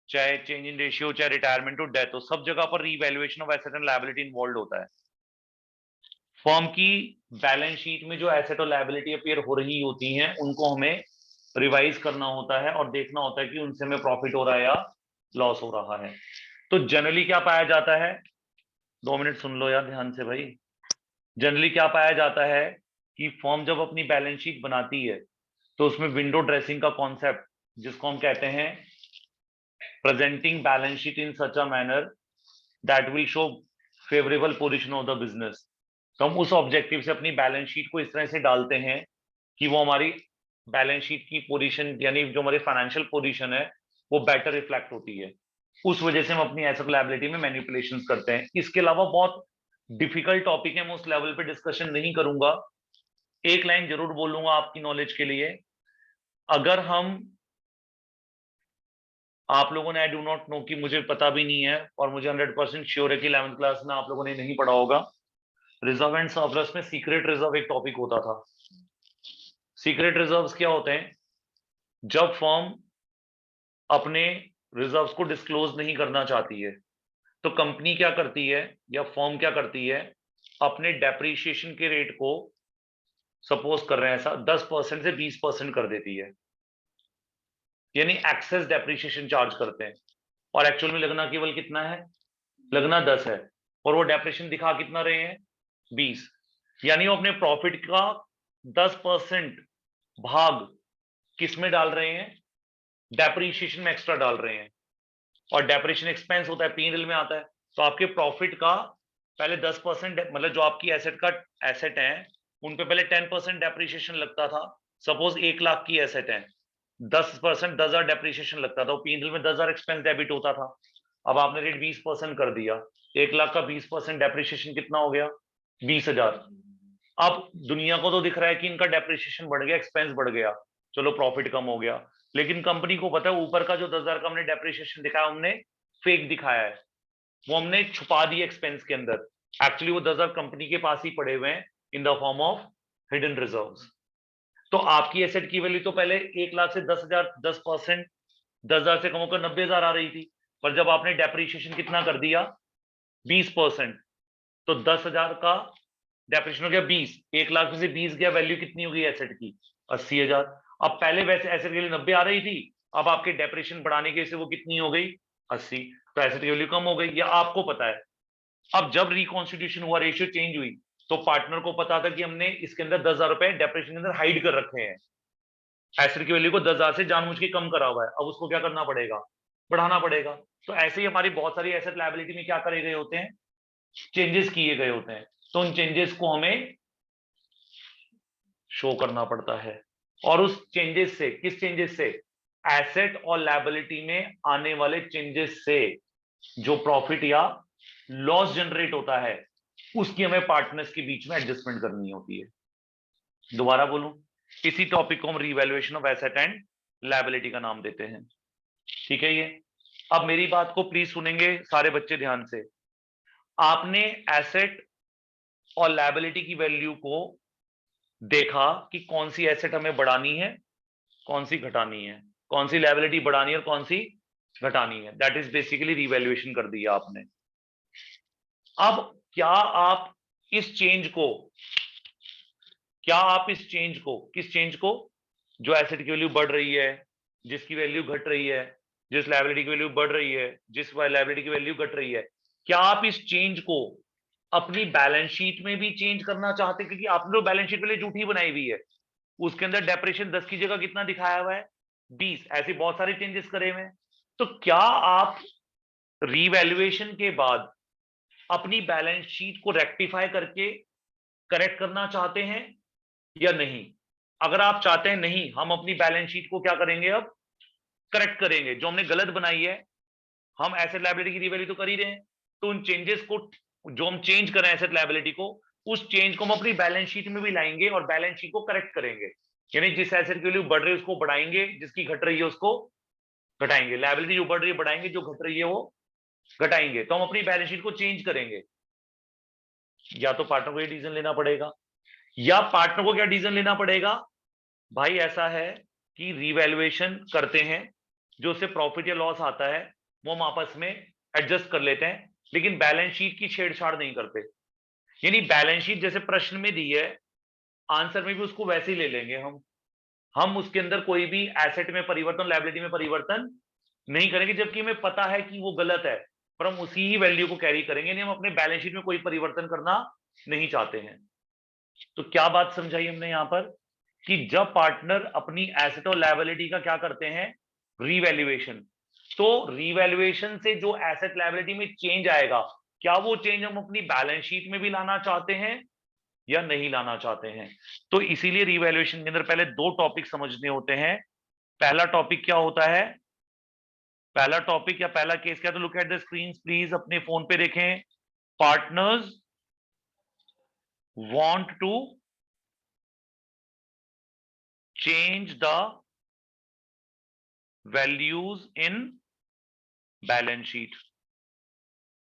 चाहे चेंज इन रेशियो, चाहे रिटायरमेंट टू डेथ हो, सब जगह पर revaluation of asset and liability involve होता है। फर्म की बैलेंस शीट में जो एसेट और लायबिलिटी अपीयर हो रही होती हैं, उनको हमें रिवाइज करना होता है और देखना होता है कि उनसे हमें प्रॉफिट हो रहा है या लॉस हो रहा है। तो जनरली क्या पाया जाता है, 2 मिनट सुन लो यार ध्यान से भाई। जनरली क्या पाया जाता है कि फर्म जब अपनी बैलेंस शीट बनाती है तो उसमें विंडो ड्रेसिंग का कॉन्सेप्ट, जिसको हम कहते हैं presenting balance sheet in such a manner that will show favourable position of the business, तो हम उस ऑब्जेक्टिव से अपनी बैलेंस शीट को इस तरह से डालते हैं कि वो हमारी बैलेंस शीट की पोजीशन, यानी जो हमारी फाइनेंशियल पोजीशन है, वो बेटर रिफ्लेक्ट होती है। उस वजह से हम अपनी एसेट लायबिलिटी में मैनिपुलेशंस करते हैं। इसके अलावा बहुत डिफिकल्ट टॉपिक है, मैं उस लेवल पे डिस्कशन नहीं करूंगा, एक लाइन जरूर बोलूंगा आपकी नॉलेज के लिए। अगर हम, आप लोगों ने, आई डू नॉट नो, कि मुझे पता भी नहीं है और मुझे 100% श्योर है कि 11th क्लास में आप लोगों ने नहीं पढ़ा होगा, रिजर्व एंड सरप्लस में सीक्रेट रिजर्व एक टॉपिक होता था। सीक्रेट रिजर्व्स क्या होते हैं, जब फर्म अपने रिजर्व्स को डिस्क्लोज नहीं करना चाहती है तो कंपनी क्या करती है या फर्म क्या करती है, अपने डेप्रीशिएशन के रेट को, सपोज कर रहे हैं ऐसा, 10% से 20% कर देती है, यानी एक्सेस डेप्रीशिएशन चार्ज करते हैं। और एक्चुअल में लगना केवल कितना है, लगना 10 है, और वो डेप्रीशिएशन दिखा कितना रहे हैं, 20, यानी वो अपने प्रॉफिट का 10% भाग किस में डाल रहे हैं, डेप्रीशिएशन में एक्स्ट्रा डाल रहे हैं। और डेप्रीशिएशन एक्सपेंस होता है, P&L में आता है। तो आपके प्रॉफिट का पहले 10%, मतलब जो आपकी एसेट है उन पे पहले 10% डेप्रीशिएशन लगता था। सपोज 1 लाख की एसेट है, 10% 10,000 डेप्रीशिएशन लगता था, P&L में 10,000 एक्सपेंस डेबिट होता था। अब आपने रेट 20% कर दिया, 1 लाख का 20% डेप्रीशिएशन कितना हो गया, 20,000। अब दुनिया को तो दिख रहा है कि इनका डेप्रीशिएशन बढ़ गया, एक्सपेंस बढ़ गया, चलो प्रॉफिट कम हो गया, लेकिन कंपनी को पता है ऊपर का जो 10,000 का हमने डेप्रीशिएशन दिखाया, हमने फेक दिखाया है, वो हमने छुपा दिया एक्सपेंस के अंदर। एक्चुअली वो 10,000 कंपनी के पास ही पड़े हुए हैं in the form of hidden reserves. तो आपकी एसेट की वैल्यू तो पहले 1 लाख से 10,000, 10%, 10,000 से कम होकर 90,000 आ रही थी, पर जब आपने डेप्रीशिएशन कितना कर दिया, 20%, तो 10,000 का डेप्रीशिएशन हो गया 20, 1 लाख में से 20 गया, वैल्यू कितनी हो गई एसेट की, 80,000। अब पहले वैसे एसेट की वैल्यू 90 आ रही थी, अब आपके डेप्रीशिएशन बढ़ाने की वजह से वो कितनी हो गई, 80, तो एसेट की वैल्यू कम हो गई, या आपको पता है। अब जब रिकॉन्स्टिट्यूशन हुआ, रेशियो चेंज हुई, तो पार्टनर को पता था कि हमने इसके अंदर 10,000 रुपए डेप्रीशिएशन के अंदर हाइड कर रखे हैं, एसेट की वैल्यू को 10,000 से जानबूझ के कम करा हुआ है, अब उसको क्या करना पड़ेगा, बढ़ाना पड़ेगा। तो ऐसे ही हमारी बहुत सारी एसेट लायबिलिटी में क्या करे गए होते हैं, चेंजेस किए गए होते हैं, तो उन चेंजेस को हमें शो करना पड़ता है। और उस चेंजेस से, किस चेंजेस से, एसेट और लायबिलिटी में आने वाले चेंजेस से जो प्रॉफिट या लॉस जनरेट होता है, उसकी हमें पार्टनर्स के बीच में एडजस्टमेंट करनी होती है। दोबारा बोलूं, इसी टॉपिक को हम revaluation of asset and liability का नाम देते हैं, ठीक है। ये अब मेरी बात को प्लीज सुनेंगे सारे बच्चे ध्यान से। आपने एसेट और लायबिलिटी की वैल्यू को देखा कि कौन सी एसेट हमें बढ़ानी है, कौन सी घटानी है, कौन सी लायबिलिटी बढ़ानी है और कौन सी घटानी है, दैट इज बेसिकली रीवैल्यूएशन कर दिया आपने। अब क्या आप इस चेंज को, किस चेंज को, जो एसेट की वैल्यू बढ़ रही है, जिसकी वैल्यू घट रही है, जिस लायबिलिटी की वैल्यू बढ़ रही है, जिस लायबिलिटी की वैल्यू घट रही है, क्या आप इस चेंज को अपनी बैलेंस शीट में भी चेंज करना चाहते? क्योंकि आपने जो बैलेंस शीट पहले झूठी बनाई हुई है, उसके अंदर डेप्रेशन 10 की जगह कितना दिखाया हुआ है, 20। ऐसे बहुत सारे चेंजेस करे हुए हैं। तो क्या आप रीवैल्यूएशन के बाद अपनी बैलेंस शीट को रेक्टिफाई करके करेक्ट करना चाहते हैं या नहीं? अगर आप चाहते हैं नहीं, हम अपनी बैलेंस शीट को क्या करेंगे, अब करेक्ट करेंगे। जो हमने गलत बनाई है, हम एसेट लायबिलिटी की रीवैल्यू तो कर ही रहे हैं, तो उन चेंजेस को, जो हम चेंज करें एसेट लायबिलिटी को, उस चेंज को हम अपनी बैलेंस शीट में भी लाएंगे और बैलेंस शीट को करेक्ट करेंगे। यानी जिस एसेट की वैल्यू बढ़ रही है उसको बढ़ाएंगे, जिसकी घट रही है उसको घटाएंगे। लायबिलिटी जो बढ़ रही है बढ़ाएंगे, जो घट रही है वो घटाएंगे। तो हम अपनी बैलेंस शीट को चेंज करेंगे। या तो पार्टनर को ये डिसीजन लेना पड़ेगा, या पार्टनर को क्या डिसीजन लेना पड़ेगा, भाई ऐसा है कि रीवैल्यूएशन करते हैं, जो उससे प्रॉफिट या लॉस आता है वो हम आपस में एडजस्ट कर लेते हैं, लेकिन बैलेंस शीट की छेड़छाड़ नहीं करते। यानी बैलेंस शीट जैसे प्रश्न में दी है, आंसर में भी उसको वैसे ही ले लेंगे हम उसके अंदर कोई भी एसेट में परिवर्तन, लायबिलिटी में परिवर्तन नहीं करेंगे, जबकि हमें पता है कि वो गलत है, पर हम उसी ही वैल्यू को कैरी करेंगे। नहीं, हम अपने बैलेंस शीट में कोई परिवर्तन करना नहीं चाहते हैं। तो क्या बात समझाई हमने यहां पर, कि जब पार्टनर अपनी एसेट और लायबिलिटी का क्या करते हैं, रीवैल्यूएशन, तो रीवैल्यूएशन से जो एसेट लायबिलिटी में चेंज आएगा, क्या वो चेंज हम अपनी बैलेंस शीट में भी लाना चाहते हैं या नहीं लाना चाहते हैं? तो इसीलिए रीवैल्यूएशन के अंदर पहले दो टॉपिक समझने होते हैं। पहला टॉपिक क्या होता है, पहला टॉपिक या पहला केस क्या, तो look at the screen please, अपने फोन पे देखें। Partners want to change the values in balance sheet।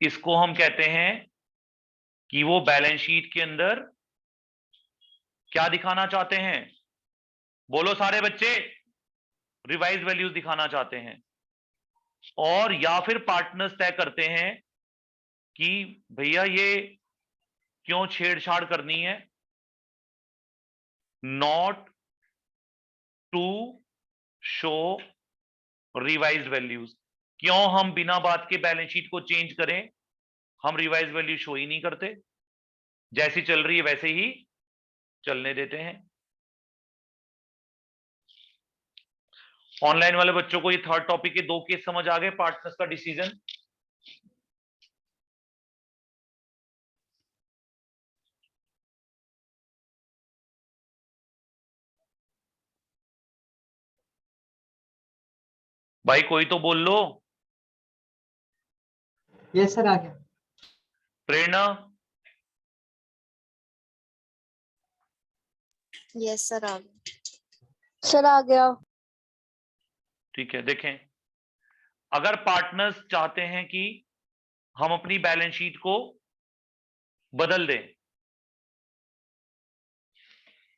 इसको हम कहते हैं कि वो बैलेंस शीट के अंदर क्या दिखाना चाहते हैं, बोलो सारे बच्चे, रिवाइज वैल्यूज दिखाना चाहते हैं। और या फिर पार्टनर्स तय करते हैं कि भैया ये क्यों छेड़छाड़ करनी है, not to show revise values. क्यों हम बिना बात के बैलेंस शीट को चेंज करें, हम रिवाइज वैल्यू शो ही नहीं करते, जैसी चल रही है वैसे ही चलने देते हैं। ऑनलाइन वाले बच्चों को ये थर्ड टॉपिक के दो केस समझ आ गए, पार्टनर्स का डिसीजन। भाई कोई तो बोल लो। यस सर, आ गया। प्रेरणा, यस सर, आ गया। सर आ गया। ठीक है। देखें, अगर पार्टनर्स चाहते हैं कि हम अपनी बैलेंस शीट को बदल दें,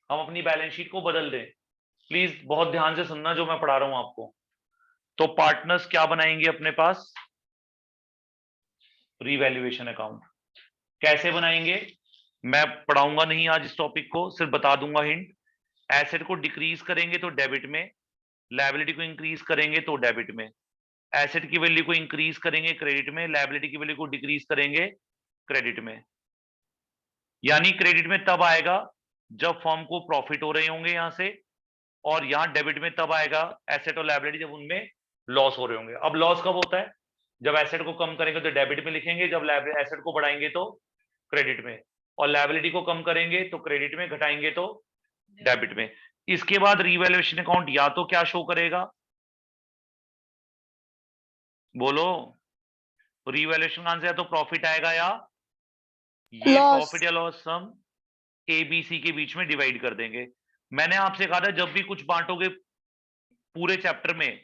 हम अपनी बैलेंस शीट को बदल दें, प्लीज बहुत ध्यान से सुनना जो मैं पढ़ा रहा हूं आपको। तो पार्टनर्स क्या बनाएंगे अपने पास, रीवैल्यूएशन अकाउंट। कैसे बनाएंगे, मैं पढ़ाऊंगा नहीं आज इस टॉपिक को, सिर्फ बता दूंगा हिंट। एसेट को डिक्रीज करेंगे तो डेबिट में, लायबिलिटी को इंक्रीज करेंगे तो डेबिट में। एसेट की वैल्यू को इंक्रीज करेंगे क्रेडिट में, लायबिलिटी की वैल्यू को डिक्रीज करेंगे क्रेडिट में। यानी क्रेडिट में तब आएगा जब फर्म को प्रॉफिट हो रहे होंगे यहां से, और यहां डेबिट में तब आएगा एसेट और लायबिलिटी जब उनमें लॉस हो रहे होंगे। अब लॉस कब होता है, जब एसेट को कम करेंगे तो डेबिट में लिखेंगे, जब एसेट को बढ़ाएंगे तो क्रेडिट में, और लायबिलिटी को कम करेंगे तो क्रेडिट में, घटाएंगे तो डेबिट में। इसके बाद रीवैल्यूएशन अकाउंट या तो क्या शो करेगा, बोलो, रीवैल्यूएशन आंसर या तो प्रॉफिट आएगा या ये प्रॉफिट या लॉस सम ए बी सी के बीच में डिवाइड कर देंगे। मैंने आपसे कहा था जब भी कुछ बांटोगे पूरे चैप्टर में,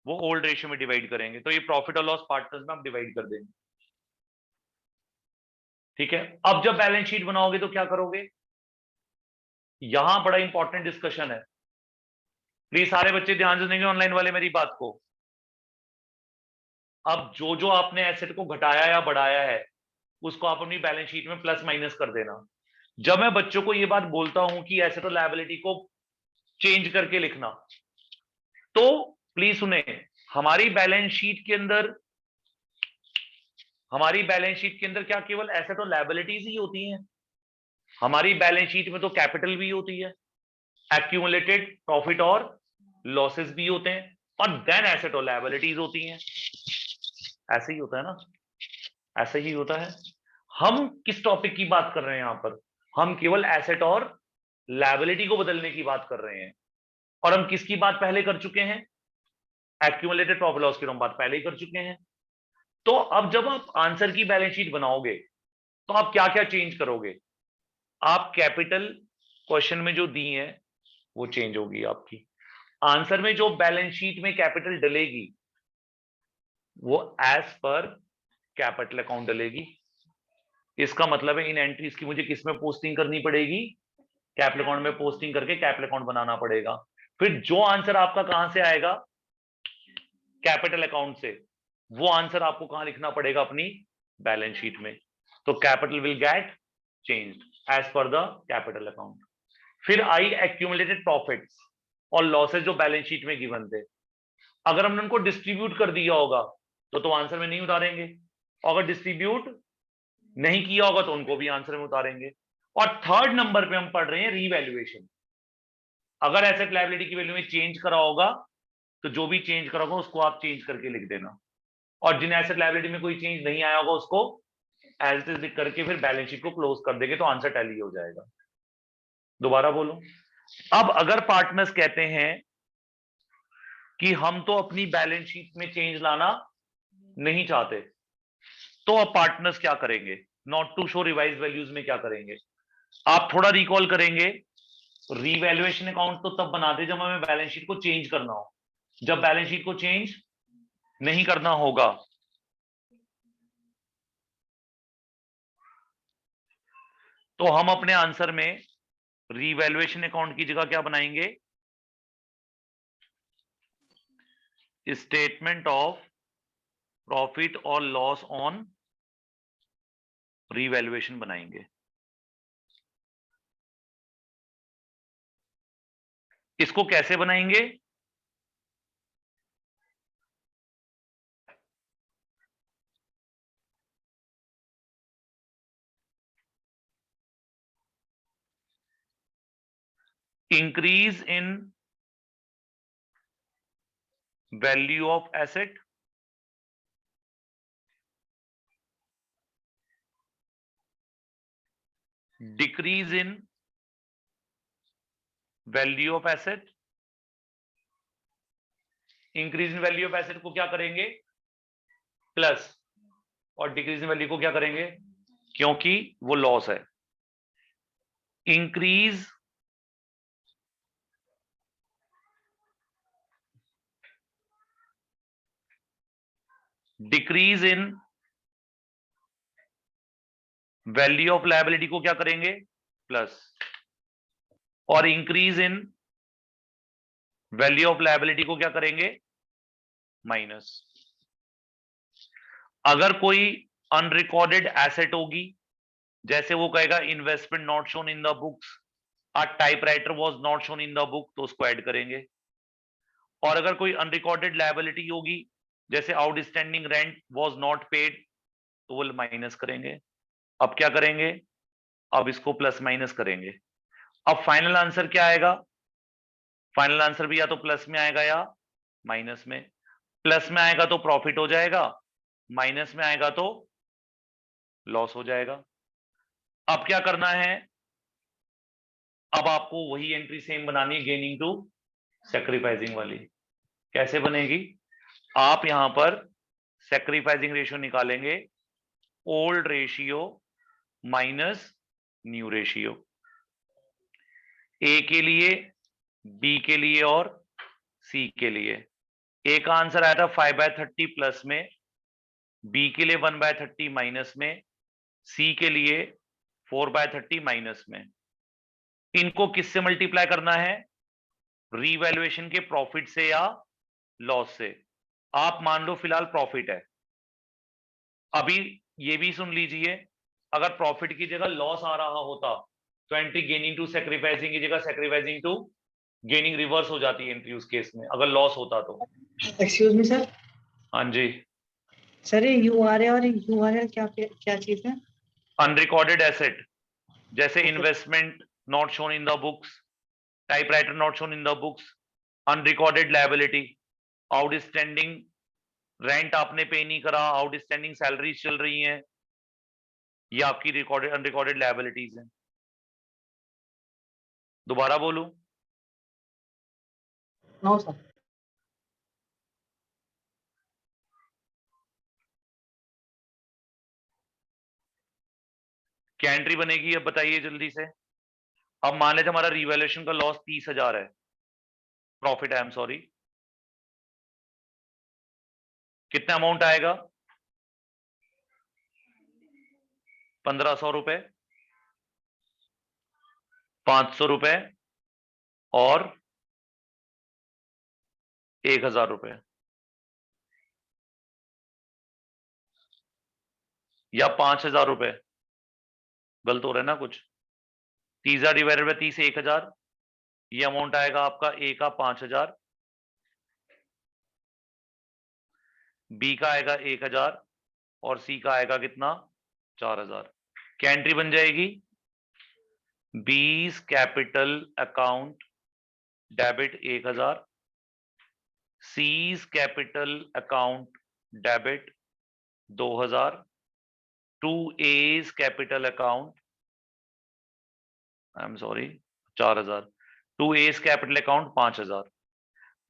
वो ओल्ड रेशियो में डिवाइड करेंगे, तो ये प्रॉफिट और लॉस पार्टनर्स में हम डिवाइड कर देंगे। ठीक है। अब जब बैलेंस शीट बनाओगे तो क्या करोगे, यहां बड़ा इंपॉर्टेंट डिस्कशन है, प्लीज सारे बच्चे ध्यान से सुनेंगे ऑनलाइन वाले मेरी बात को। अब जो जो आपने एसेट को घटाया या बढ़ाया है, उसको आप अपनी बैलेंस शीट में प्लस माइनस कर देना। जब मैं बच्चों को ये बात बोलता हूं कि एसेट और लायबिलिटी को चेंज करके लिखना, तो प्लीज सुने, हमारी बैलेंस शीट के अंदर क्या केवल एसेट और लायबिलिटीज ही होती हैं? हमारी बैलेंस शीट में तो कैपिटल भी होती है, एक्यूमुलेटेड प्रॉफिट और लॉसेस भी होते हैं, और देन एसेट और लायबिलिटीज होती हैं। ऐसे ही होता है ना, ऐसे ही होता है। हम किस टॉपिक की बात कर रहे हैं यहां पर? हम केवल एसेट और लायबिलिटी को बदलने की बात कर रहे हैं। और हम किसकी बात पहले कर चुके हैं? एक्यूमुलेटेड प्रॉफिट लॉस की हम बात पहले ही कर चुके हैं। तो अब जब आप आंसर की बैलेंस शीट बनाओगे तो आप क्या क्या चेंज करोगे? आप कैपिटल क्वेश्चन में जो दी है वो चेंज होगी आपकी। आंसर में जो बैलेंस शीट में कैपिटल डलेगी वो एज पर कैपिटल अकाउंट डलेगी। इसका मतलब है इन एंट्रीज की मुझे किस में पोस्टिंग करनी पड़ेगी? कैपिटल अकाउंट में पोस्टिंग करके कैपिटल अकाउंट बनाना पड़ेगा। फिर जो आंसर आपका कहां से आएगा? कैपिटल अकाउंट से। वो आंसर आपको कहां लिखना पड़ेगा? अपनी बैलेंस शीट में। तो capital will get changed as per the capital account. फिर आई एक्यूमुलेटेड प्रॉफिट्स और लॉसेस जो बैलेंस शीट में गिवन थे। अगर हमने उनको डिस्ट्रीब्यूट कर दिया होगा तो आंसर में नहीं उतारेंगे, अगर डिस्ट्रीब्यूट नहीं किया होगा तो उनको भी आंसर में उतारेंगे। और थर्ड नंबर पे हम पढ़ रहे हैं रीवैल्यूएशन। अगर एसेट लायबिलिटी की वैल्यू में चेंज करा होगा तो जो भी चेंज करा होगा उसको आप चेंज करके लिख देना, और जिन एसेट लायबिलिटी में कोई चेंज नहीं आया होगा उसको एज इट इज लिख करके फिर बैलेंस शीट को क्लोज कर देंगे तो आंसर टैली हो जाएगा। दोबारा बोलो। अब अगर पार्टनर्स कहते हैं कि हम तो अपनी बैलेंस शीट में चेंज लाना नहीं चाहते, तो अब पार्टनर्स क्या करेंगे? Not to show revise values में क्या करेंगे? आप थोड़ा रिकॉल करेंगे, रीवैल्यूएशन अकाउंट तो तब बनाते जब हमें बैलेंस शीट को चेंज करना हो। जब बैलेंस शीट को चेंज नहीं करना होगा तो हम अपने आंसर में रीवैल्यूएशन अकाउंट की जगह क्या बनाएंगे? स्टेटमेंट ऑफ प्रॉफिट और लॉस ऑन रीवैल्यूएशन बनाएंगे। इसको कैसे बनाएंगे? Increase in value of asset, decrease in value of asset. Increase in value of asset को क्या करेंगे? प्लस, और डिक्रीज इन वैल्यू को क्या करेंगे? क्योंकि वो लॉस है। Increase decrease in value of liability को क्या करेंगे? प्लस, और increase in value of liability को क्या करेंगे? माइनस। अगर कोई अनरिकॉर्डेड एसेट होगी, जैसे वो कहेगा investment not shown in the books, a typewriter was not shown in the book, तो उसको ऐड करेंगे। और अगर कोई अनरिकॉर्डेड लायबिलिटी होगी, जैसे outstanding rent was not paid, तो वो माइनस करेंगे। अब क्या करेंगे? अब इसको प्लस माइनस करेंगे। अब फाइनल आंसर क्या आएगा? फाइनल आंसर भी या तो प्लस में आएगा या माइनस में। प्लस में आएगा तो प्रॉफिट हो जाएगा, माइनस में आएगा तो लॉस हो जाएगा। अब क्या करना है? अब आपको वही एंट्री सेम बनानी है, गेनिंग टू सैक्रिफाइसिंग वाली। कैसे बनेगी? आप यहां पर सैक्रिफाइसिंग रेशियो निकालेंगे, old ratio minus new ratio, A के लिए, बी के लिए और सी के लिए। ए का आंसर आया था 5/30 प्लस में, बी के लिए 1/30 माइनस में, सी के लिए 4/30 माइनस में। इनको किससे मल्टीप्लाई करना है? रीवैल्यूएशन के प्रॉफिट से या लॉस से। आप मान लो फिलहाल प्रॉफिट है। अभी ये भी सुन लीजिए, अगर प्रॉफिट की जगह लॉस आ रहा होता तो एंट्री गेनिंग टू सैक्रिफाइसिंग की जगह सैक्रिफाइसिंग टू गेनिंग रिवर्स हो जाती है एंट्री उस केस में, अगर लॉस होता तो। Excuse me sir. हाँ जी, सर ये यूआरए और यूआरएल क्या क्या चीज है? अनरिकॉर्डेड एसेट, जैसे Okay. Investment not shown in the books, typewriter not shown in the books, unrecorded liability, outstanding rent आपने पे नहीं करा, आउटस्टैंडिंग सैलरीज चल रही हैं, ये आपकी रिकॉर्डेड अनरिकॉर्डेड लायबिलिटीज हैं। दोबारा बोलूं? No sir. क्या एंट्री बनेगी अब बताइए जल्दी से। अब मान लेते हमारा रिवैल्यूएशन का लॉस 30,000 है, प्रॉफिट आई एम सॉरी, कितना अमाउंट आएगा? 1,500 रुपए, 500 रुपए और 1,000 रुपए, या 5,000 रुपए। गलत हो रहा है ना कुछ? 30,000 डिवाइडेड बाय 30 1,000, ये अमाउंट आएगा आपका ए का 5,000, बी का आएगा 1,000 और सी का आएगा कितना? 4,000। क्या एंट्री बन जाएगी? B's capital account debit 1,000, C's capital account debit 2,000, to A's capital account I am sorry 4,000, to A's capital account 5,000।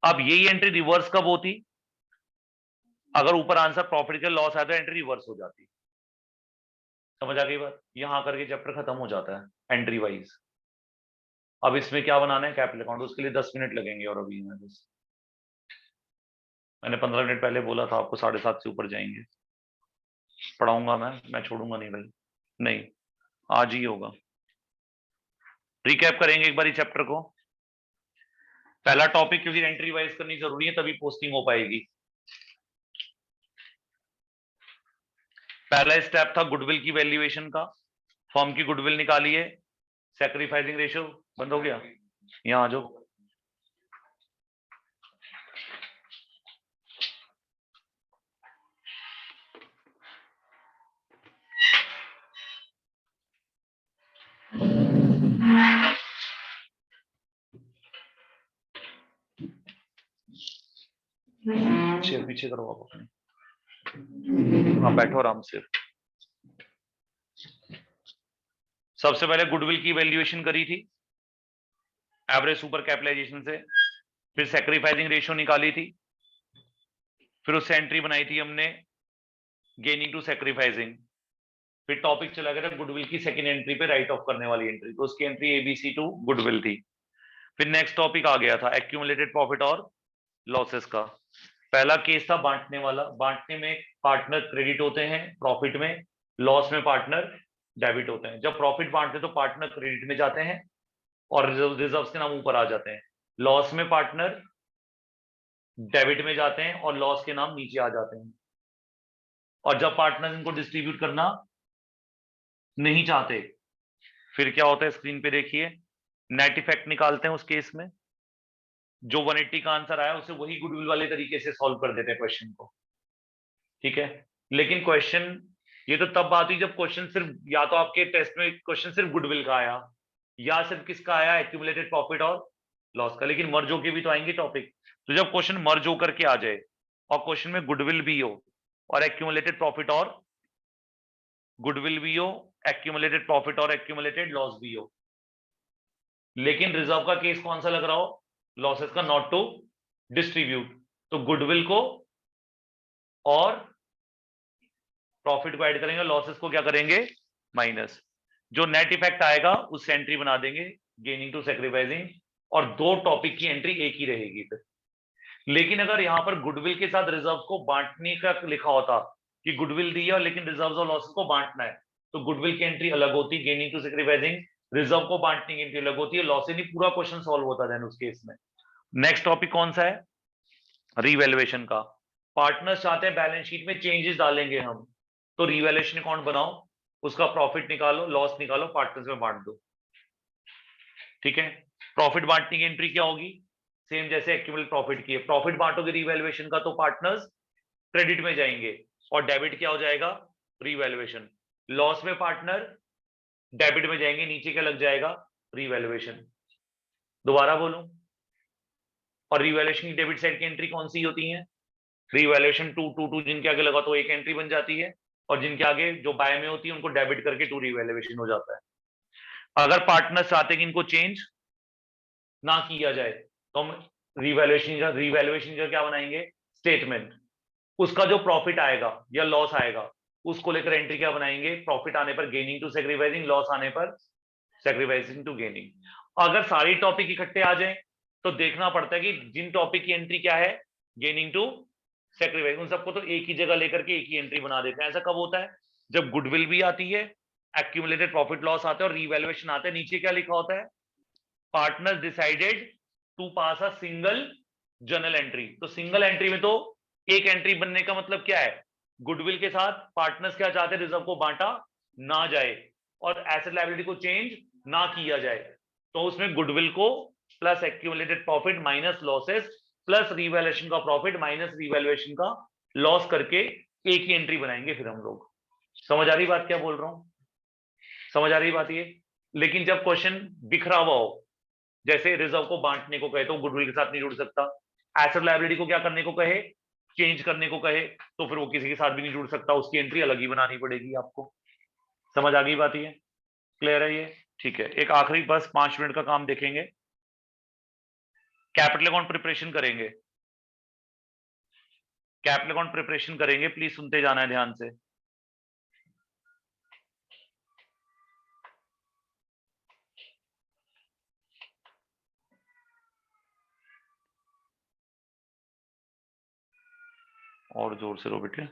अब यही एंट्री रिवर्स कब होती? अगर ऊपर आंसर प्रॉफिट का लॉस आया तो एंट्री रिवर्स हो जाती। समझ आ गई बात? यहां करके चैप्टर खत्म हो जाता है एंट्री वाइज। अब इसमें क्या बनाना है? Capital account. उसके लिए 10 मिनट लगेंगे और अभी मैंने 15 मिनट पहले बोला था आपको 7:30 से ऊपर जाएंगे। पढ़ाऊंगा मैं छोड़ूंगा नहीं भाई, नहीं आज ही होगा। रिकैप करेंगे एक बार चैप्टर को। पहला टॉपिक, क्योंकि एंट्री वाइज करनी जरूरी है तभी पोस्टिंग हो पाएगी। पहला स्टेप था गुडविल की वैल्यूएशन का, फर्म की गुडविल निकालिए, सैक्रिफाइसिंग रेशियो बंद हो गया। यहां आ जाओ। पीछे पीछे करो आप अपने। हाँ बैठो आराम से। सबसे पहले गुडविल की वैल्यूएशन करी थी एवरेज सुपर कैपिटलाइजेशन से, फिर सैक्रिफाइसिंग रेशियो निकाली थी, फिर उससे एंट्री बनाई थी हमने गेनिंग टू सैक्रिफाइसिंग, फिर टॉपिक चला गया था गुडविल की सेकंड एंट्री पे राइट ऑफ करने वाली एंट्री, तो उसकी एंट्री एबीसी टू गुडविल थी। फिर नेक्स्ट टॉपिक आ गया था एक्यूमुलेटेड प्रॉफिट और लॉसेस का। पहला केस था बांटने वाला, बांटने में पार्टनर क्रेडिट होते हैं प्रॉफिट में, लॉस में पार्टनर डेबिट होते हैं। जब प्रॉफिट बांटते तो पार्टनर क्रेडिट में जाते हैं और रिजर्व्स के नाम ऊपर आ जाते हैं, लॉस में पार्टनर डेबिट में जाते हैं और लॉस के नाम नीचे आ जाते हैं। और जब पार्टनर इनको डिस्ट्रीब्यूट करना नहीं चाहते फिर क्या होता है स्क्रीन पे देखिए, नेट इफेक्ट निकालते हैं उस केस में। जो 180 का आंसर आया उसे वही गुडविल वाले तरीके से सॉल्व कर देते हैं क्वेश्चन को, ठीक है। लेकिन क्वेश्चन ये तो तब बात हुई जब क्वेश्चन सिर्फ, या तो आपके टेस्ट में क्वेश्चन सिर्फ गुडविल का आया या सिर्फ किसका आया एक्यूमुलेटेड प्रॉफिट और लॉस का, लेकिन मर्ज होके भी तो आएंगे टॉपिक। तो जब क्वेश्चन मर्ज होकर के आ जाए और क्वेश्चन में गुडविल भी हो और एक्यूमुलेटेड प्रॉफिट और गुडविल भी हो, एक्यूमुलेटेड प्रॉफिट और एक्यूमुलेटेड लॉस भी हो, लेकिन रिजर्व का केस कौन सा लग रहा हो? लॉसेस का, नॉट टू डिस्ट्रीब्यूट। तो गुडविल को और प्रॉफिट को ऐड करेंगे, लॉसेस को क्या करेंगे? माइनस। जो नेट इफेक्ट आएगा उससे एंट्री बना देंगे गेनिंग टू सैक्रिफाइसिंग, और दो टॉपिक की एंट्री एक ही रहेगी फिर। लेकिन अगर यहां पर गुडविल के साथ रिजर्व को बांटने का लिखा होता कि गुडविल दी है लेकिन रिजर्व और लॉसेस को बांटना है, तो गुडविल की एंट्री अलग होती, गेनिंग टू सैक्रिफाइसिंग, रिजर्व को बांटने की एंट्री अलग होती है, लॉस नहीं पूरा क्वेश्चन सॉल्व होता देन उस केस में। नेक्स्ट टॉपिक कौन सा है? रीवैल्यूएशन का। पार्टनर्स चाहते हैं बैलेंस शीट में चेंजेस डालेंगे हम, तो रीवैल्यूएशन अकाउंट बनाओ, उसका प्रॉफिट निकालो, लॉस निकालो, पार्टनर्स में बांट दो, ठीक है। प्रॉफिट बांटने की एंट्री क्या होगी? सेम जैसे एक्यूमुलेटेड प्रॉफिट की है, प्रॉफिट बांटोगे रीवैल्यूएशन का तो पार्टनर्स क्रेडिट में जाएंगे और डेबिट क्या हो जाएगा, रीवैल्यूएशन। लॉस में पार्टनर डेबिट में जाएंगे, नीचे क्या लग जाएगा, रीवैल्यूएशन। दोबारा बोलूं, और रीवैल्यूएशन की डेबिट साइड की एंट्री कौन सी होती है, रीवैल्यूएशन टू टू टू, जिनके आगे लगा तो एक एंट्री बन जाती है, और जिनके आगे जो बाय में होती है उनको डेबिट करके टू रीवैल्यूएशन हो जाता है। अगर पार्टनर चाहते हैं कि इनको चेंज ना किया जाए तो हम रीवैल्यूएशन का क्या बनाएंगे, स्टेटमेंट। उसका जो प्रॉफिट आएगा या लॉस आएगा उसको लेकर एंट्री क्या बनाएंगे, प्रॉफिट आने पर गेनिंग टू सैक्रिफाइसिंग, लॉस आने पर सैक्रिफाइसिंग टू गेनिंग। अगर सारी टॉपिक इकट्ठे आ जाए तो देखना पड़ता है कि जिन टॉपिक की एंट्री क्या है, गेनिंग टू सैक्रिफाइस, उन सबको तो एक ही जगह लेकर के एक ही एंट्री बना देते हैं। ऐसा कब होता है, जब गुडविल भी आती है, एक्यूमुलेटेड प्रॉफिट लॉस आता है और रीवैल्यूएशन आता है। नीचे क्या लिखा होता है, partners decided to pass a single journal entry. तो सिंगल एंट्री में तो एक एंट्री बनने का मतलब क्या है, गुडविल के साथ पार्टनर्स क्या चाहते हैं, रिजर्व को बांटा ना जाए और एसेट लायबिलिटी को चेंज ना किया जाए। तो उसमें गुडविल को plus accumulated profit minus losses plus revaluation का प्रॉफिट माइनस रीवैल्यूएशन का लॉस करके एक ही एंट्री बनाएंगे फिर हम लोग। समझ आ रही बात क्या बोल रहा हूं, समझ आ रही बात ये। लेकिन जब क्वेश्चन बिखरा हुआ हो, जैसे रिजर्व को बांटने को कहे तो गुडविल के साथ नहीं जुड़ सकता, एसेट लायबिलिटी को क्या करने को कहे, चेंज करने को कहे, तो फिर वो किसी के साथ भी नहीं जुड़ सकता, उसकी एंट्री अलग ही बनानी पड़ेगी आपको। समझ आ गई बात ये, क्लियर है ये, ठीक है। एक आखिरी बस 5 मिनट का काम देखेंगे, कैपिटल अकाउंट प्रिपरेशन करेंगे, कैपिटल अकाउंट प्रिपरेशन करेंगे, प्लीज सुनते जाना है ध्यान से। और जोर से रो बेटे।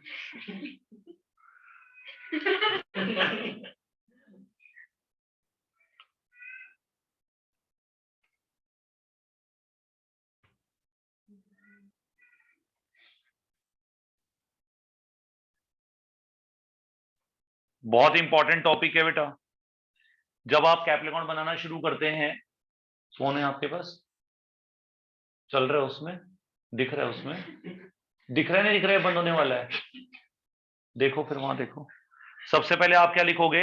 बहुत इंपॉर्टेंट टॉपिक है बेटा। जब आप कैपिटल अकाउंट बनाना शुरू करते हैं, फोन है आपके पास, चल रहा है उसमें, दिख रहा है उसमें, दिख रहा है नहीं दिख रहा है, बंद होने वाला है, देखो फिर वहां देखो। सबसे पहले आप क्या लिखोगे,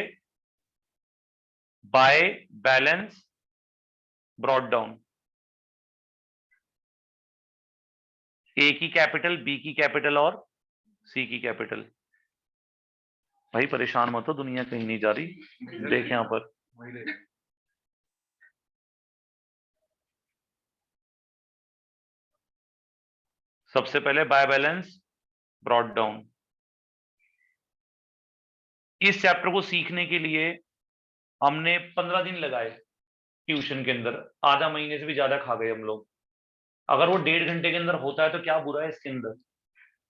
बाय बैलेंस ब्रॉट डाउन, ए की कैपिटल, बी की कैपिटल और सी की कैपिटल। भाई परेशान मत हो, दुनिया कहीं नहीं जा रही, देख यहां पर। सबसे पहले बाय बैलेंस ब्रॉट डाउन। इस चैप्टर को सीखने के लिए हमने 15 दिन लगाए ट्यूशन के अंदर, आधा महीने से भी ज्यादा खा गए हम लोग। अगर वो 1.5 घंटे के अंदर होता है तो क्या बुरा है इसके अंदर,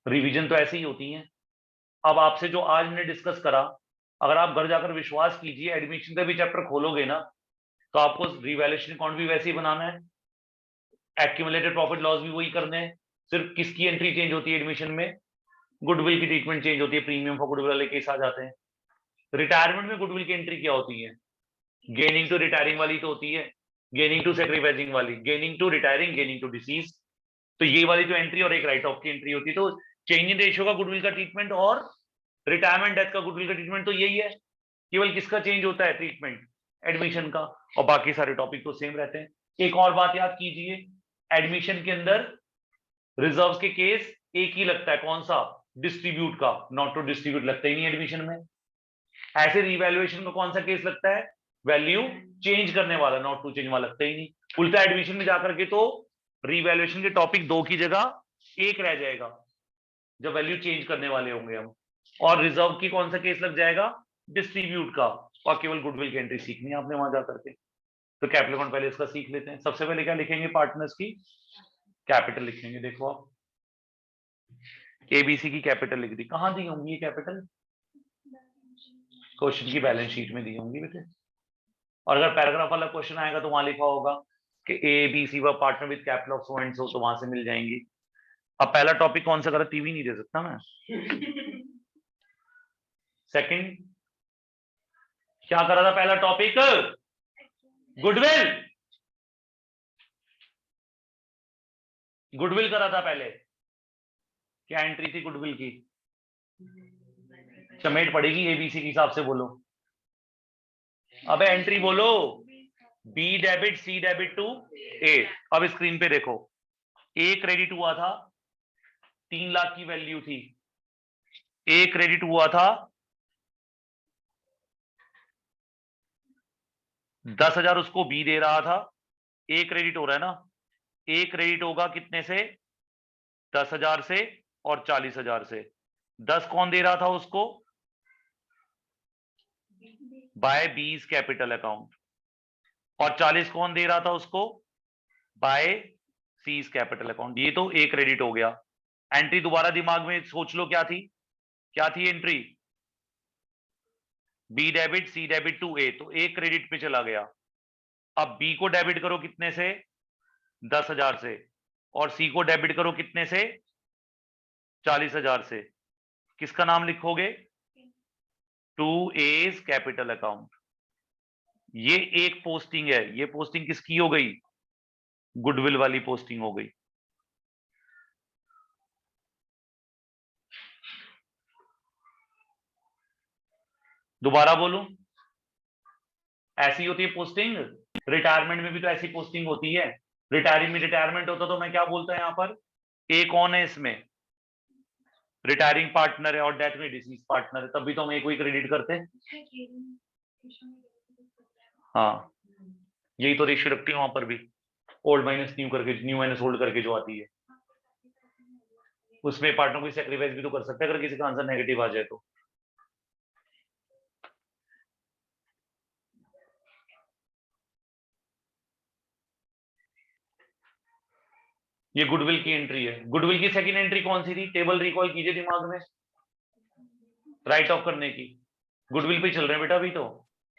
रिवीजन तो ऐसे ही होती है। अब आपसे जो आज हमने डिस्कस करा, अगर आप घर जाकर विश्वास कीजिए, एडमिशन का भी चैप्टर खोलोगे ना तो आपको रिवैल्यूएशन अकाउंट भी वैसे ही बनाना है, एक्यूमुलेटेड प्रॉफिट लॉस भी वही करने हैं। सिर्फ किसकी एंट्री चेंज होती है एडमिशन में, गुडविल की ट्रीटमेंट चेंज होती है, प्रीमियम फॉर गुडविल वाले केस आ जाते हैं। रिटायरमेंट में गुडविल की एंट्री क्या होती है, गेनिंग टू रिटायरिंग वाली तो होती है, गेनिंग टू सैक्रिफाइसिंग वाली, gaining to retiring, gaining to deceased. तो ये वाली जो एंट्री और एक राइट ऑफ की एंट्री होती है। तो चेंज इन रेशियो का गुडविल का ट्रीटमेंट और रिटायरमेंट डेथ का गुडविल का ट्रीटमेंट तो यही है, केवल किसका चेंज होता है ट्रीटमेंट, एडमिशन का, और बाकी सारे टॉपिक तो सेम रहते हैं। एक और बात याद कीजिए, एडमिशन के अंदर रिजर्व्स के केस एक ही लगता है, कौन सा, डिस्ट्रीब्यूट का, नॉट टू डिस्ट्रीब्यूट लगता ही नहीं एडमिशन में। ऐसे रिवैल्यूएशन का कौन सा केस लगता है, वैल्यू चेंज करने वाला, नॉट टू चेंज वाला लगता ही नहीं। उल्टा एडमिशन में जाकर के तो रिवैल्यूएशन के टॉपिक 2 की जगह 1 रह जाएगा जब वैल्यू चेंज करने वाले होंगे हम, और रिजर्व की कौन सा केस लग जाएगा, डिस्ट्रीब्यूट का, और केवल गुडविल की एंट्री सीखनी है आपने वहां जाकर के। तो कैपिटल अकाउंट पहले इसका सीख लेते हैं। सबसे पहले क्या लिखेंगे, पार्टनर्स की कैपिटल लिखेंगे। देखो आप, एबीसी की कैपिटल लिख दी, कहां दी होंगी ये कैपिटल, क्वेश्चन की बैलेंस शीट में दी होंगी बेटे। और अगर पैराग्राफ वाला क्वेश्चन आएगा तो वहां लिखा होगा कि ए बी सी व partner with capital of so and so, तो वहां से मिल जाएंगी। अब पहला टॉपिक कौन सा करा, टीवी नहीं दे सकता मैं। सेकंड क्या करा था, पहला टॉपिक गुडविल, गुडविल करा था पहले, क्या एंट्री थी गुडविल की? चमेट पड़ेगी एबीसी के हिसाब से, बोलो। अबे एंट्री बोलो। B debit, C debit to A. अब स्क्रीन पे देखो, ए क्रेडिट हुआ था, 3 लाख की वैल्यू थी। ए क्रेडिट हुआ था 10,000, उसको बी दे रहा था। ए क्रेडिट हो रहा है ना, ए क्रेडिट होगा कितने से? 10,000 से और 40,000 से। 10 कौन दे रहा था उसको? बाय बीज कैपिटल अकाउंट। और 40 कौन दे रहा था उसको? By C's capital account. ये तो ए क्रेडिट हो गया। एंट्री दोबारा दिमाग में सोच लो, क्या थी? क्या थी entry? B debit, C debit to A, तो ए क्रेडिट पे चला गया। अब बी को डेबिट करो कितने से? 10,000 से। और सी को डेबिट करो कितने से? 40,000 से। किसका नाम लिखोगे? To A's capital account. ये एक पोस्टिंग है, ये पोस्टिंग किसकी हो गई? गुडविल वाली पोस्टिंग हो गई। दोबारा बोलूं, ऐसी होती है पोस्टिंग। रिटायरमेंट में भी तो ऐसी पोस्टिंग होती है। रिटायरमेंट होता तो मैं क्या बोलता है यहां पर? ए कौन है इसमें? रिटायरिंग पार्टनर है, और डेथ में डिसीज पार्टनर है, तब भी तो हम एक ही क्रेडिट करते हैं। हाँ, यही तो रेशियो रखती है वहां पर भी, ओल्ड माइनस न्यू करके, न्यू माइनस ओल्ड करके जो आती है। उसमें पार्टनर को सेक्रीफाइस भी तो कर सकते हैं अगर किसी का आंसर नेगेटिव आ जाए तो। ये गुडविल की एंट्री है। गुडविल की सेकंड एंट्री कौन सी थी? टेबल रिकॉल कीजिए दिमाग में, राइट ऑफ करने की। गुडविल पे चल रहे हैं बेटा अभी तो।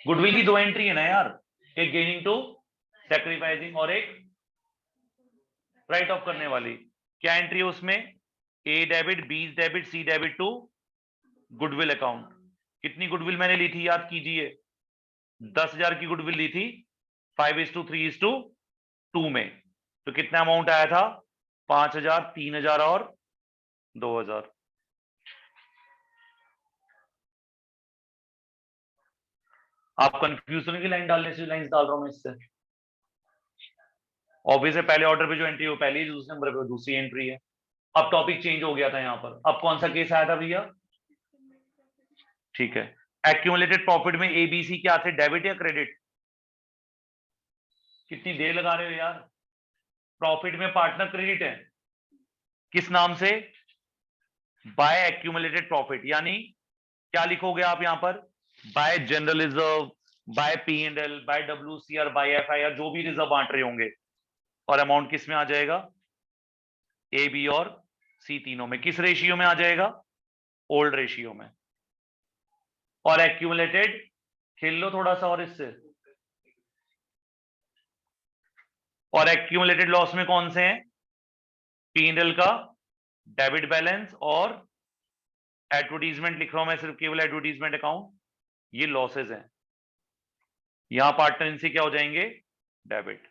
गुडविल की 2 एंट्री है ना यार, एक गेनिंग टू सैक्रिफाइसिंग और एक राइट ऑफ करने वाली। क्या एंट्री है उसमें? A debit, B debit, C debit to goodwill account. कितनी गुडविल मैंने ली थी याद कीजिए? 10,000 की गुडविल ली थी 5:3:2 में। तो कितना अमाउंट आया था? 5,000, 3,000 और 2,000। आप कंफ्यूज होने की लाइन डालने से लाइन डाल रहा हूं मैं इससे। ऑब्वियस है, पहले ऑर्डर पे जो एंट्री हो पहली, दूसरे नंबर पे दूसरी एंट्री है। अब टॉपिक चेंज हो गया था यहाँ पर। अब कौन सा केस आया था भैया? ठीक है, एक्यूमुलेटेड प्रॉफिट में एबीसी क्या थे? डेबिट या क्रेडिट? कितनी देर लगा रहे हो यार? प्रॉफिट में पार्टनर क्रेडिट है, किस नाम से? By accumulated profit. यानी क्या लिखोगे आप यहां पर? By general reserve, by P and L, by WCR, by FIR, जो भी रिजर्व बांट रहे होंगे। और अमाउंट किस में आ जाएगा? ए, बी और सी तीनों में। किस रेशियो में आ जाएगा? ओल्ड रेशियो में। और एक्यूमुलेटेड, खेल लो थोड़ा सा और इससे। और एक्यूमुलेटेड लॉस में कौन से हैं? पी एंड एल का डेबिट बैलेंस और एडवर्टीजमेंट लिख रहा हूं मैं सिर्फ, केवल एडवर्टीजमेंट अकाउंट, ये लॉसेज हैं। यहां पार्टनर इनसे क्या हो जाएंगे? डेबिट।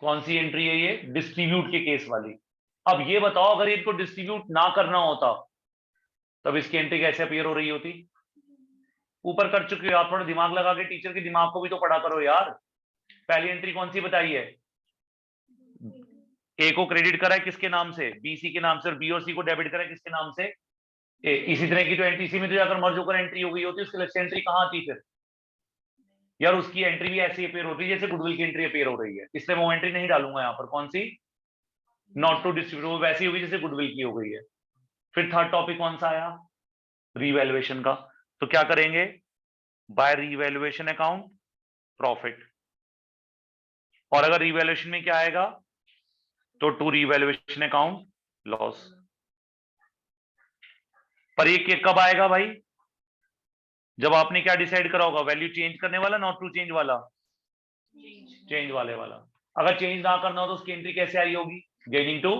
कौन सी एंट्री है ये? डिस्ट्रीब्यूट के केस वाली। अब ये बताओ, अगर इनको डिस्ट्रीब्यूट ना करना होता तब इसकी एंट्री कैसे अपीयर हो रही होती? ऊपर कर चुके हो आप, थोड़ा दिमाग लगा के टीचर के दिमाग को भी तो पढ़ा करो यार। पहली एंट्री कौन सी बताई है? ए को क्रेडिट करा है किसके नाम से? BC के नाम से। और बी और सी को डेबिट करा है किसके नाम से? ए। इसी तरह की तो एंट्री सी में तो जाकर मर्ज होकर एंट्री हो गई होती, उसकी लेफ्ट एंट्री कहां आती फिर? यार उसकी एंट्री भी ऐसी अपीयर होती है जैसे गुडविल की एंट्री अपीयर हो रही है, इसलिए वो एंट्री नहीं डालूंगा यहाँ पर। कौन सी? नॉट टू डिस्ट्रीब्यूट, वो वैसी होगी जैसे गुडविल की हो गई है। फिर थर्ड टॉपिक कौन सा आया? रीवैल्यूएशन का। तो क्या करेंगे? By revaluation account profit. और अगर रीवैल्यूएशन में क्या आएगा तो टू रीवैल्यूएशन अकाउंट लॉस। पर ये कब आएगा भाई? जब आपने क्या डिसाइड करा होगा? वैल्यू चेंज करने वाला, नॉट टू चेंज वाला? चेंज वाले वाला। अगर चेंज ना करना हो तो उसकी एंट्री कैसे आई होगी? गेनिंग टू,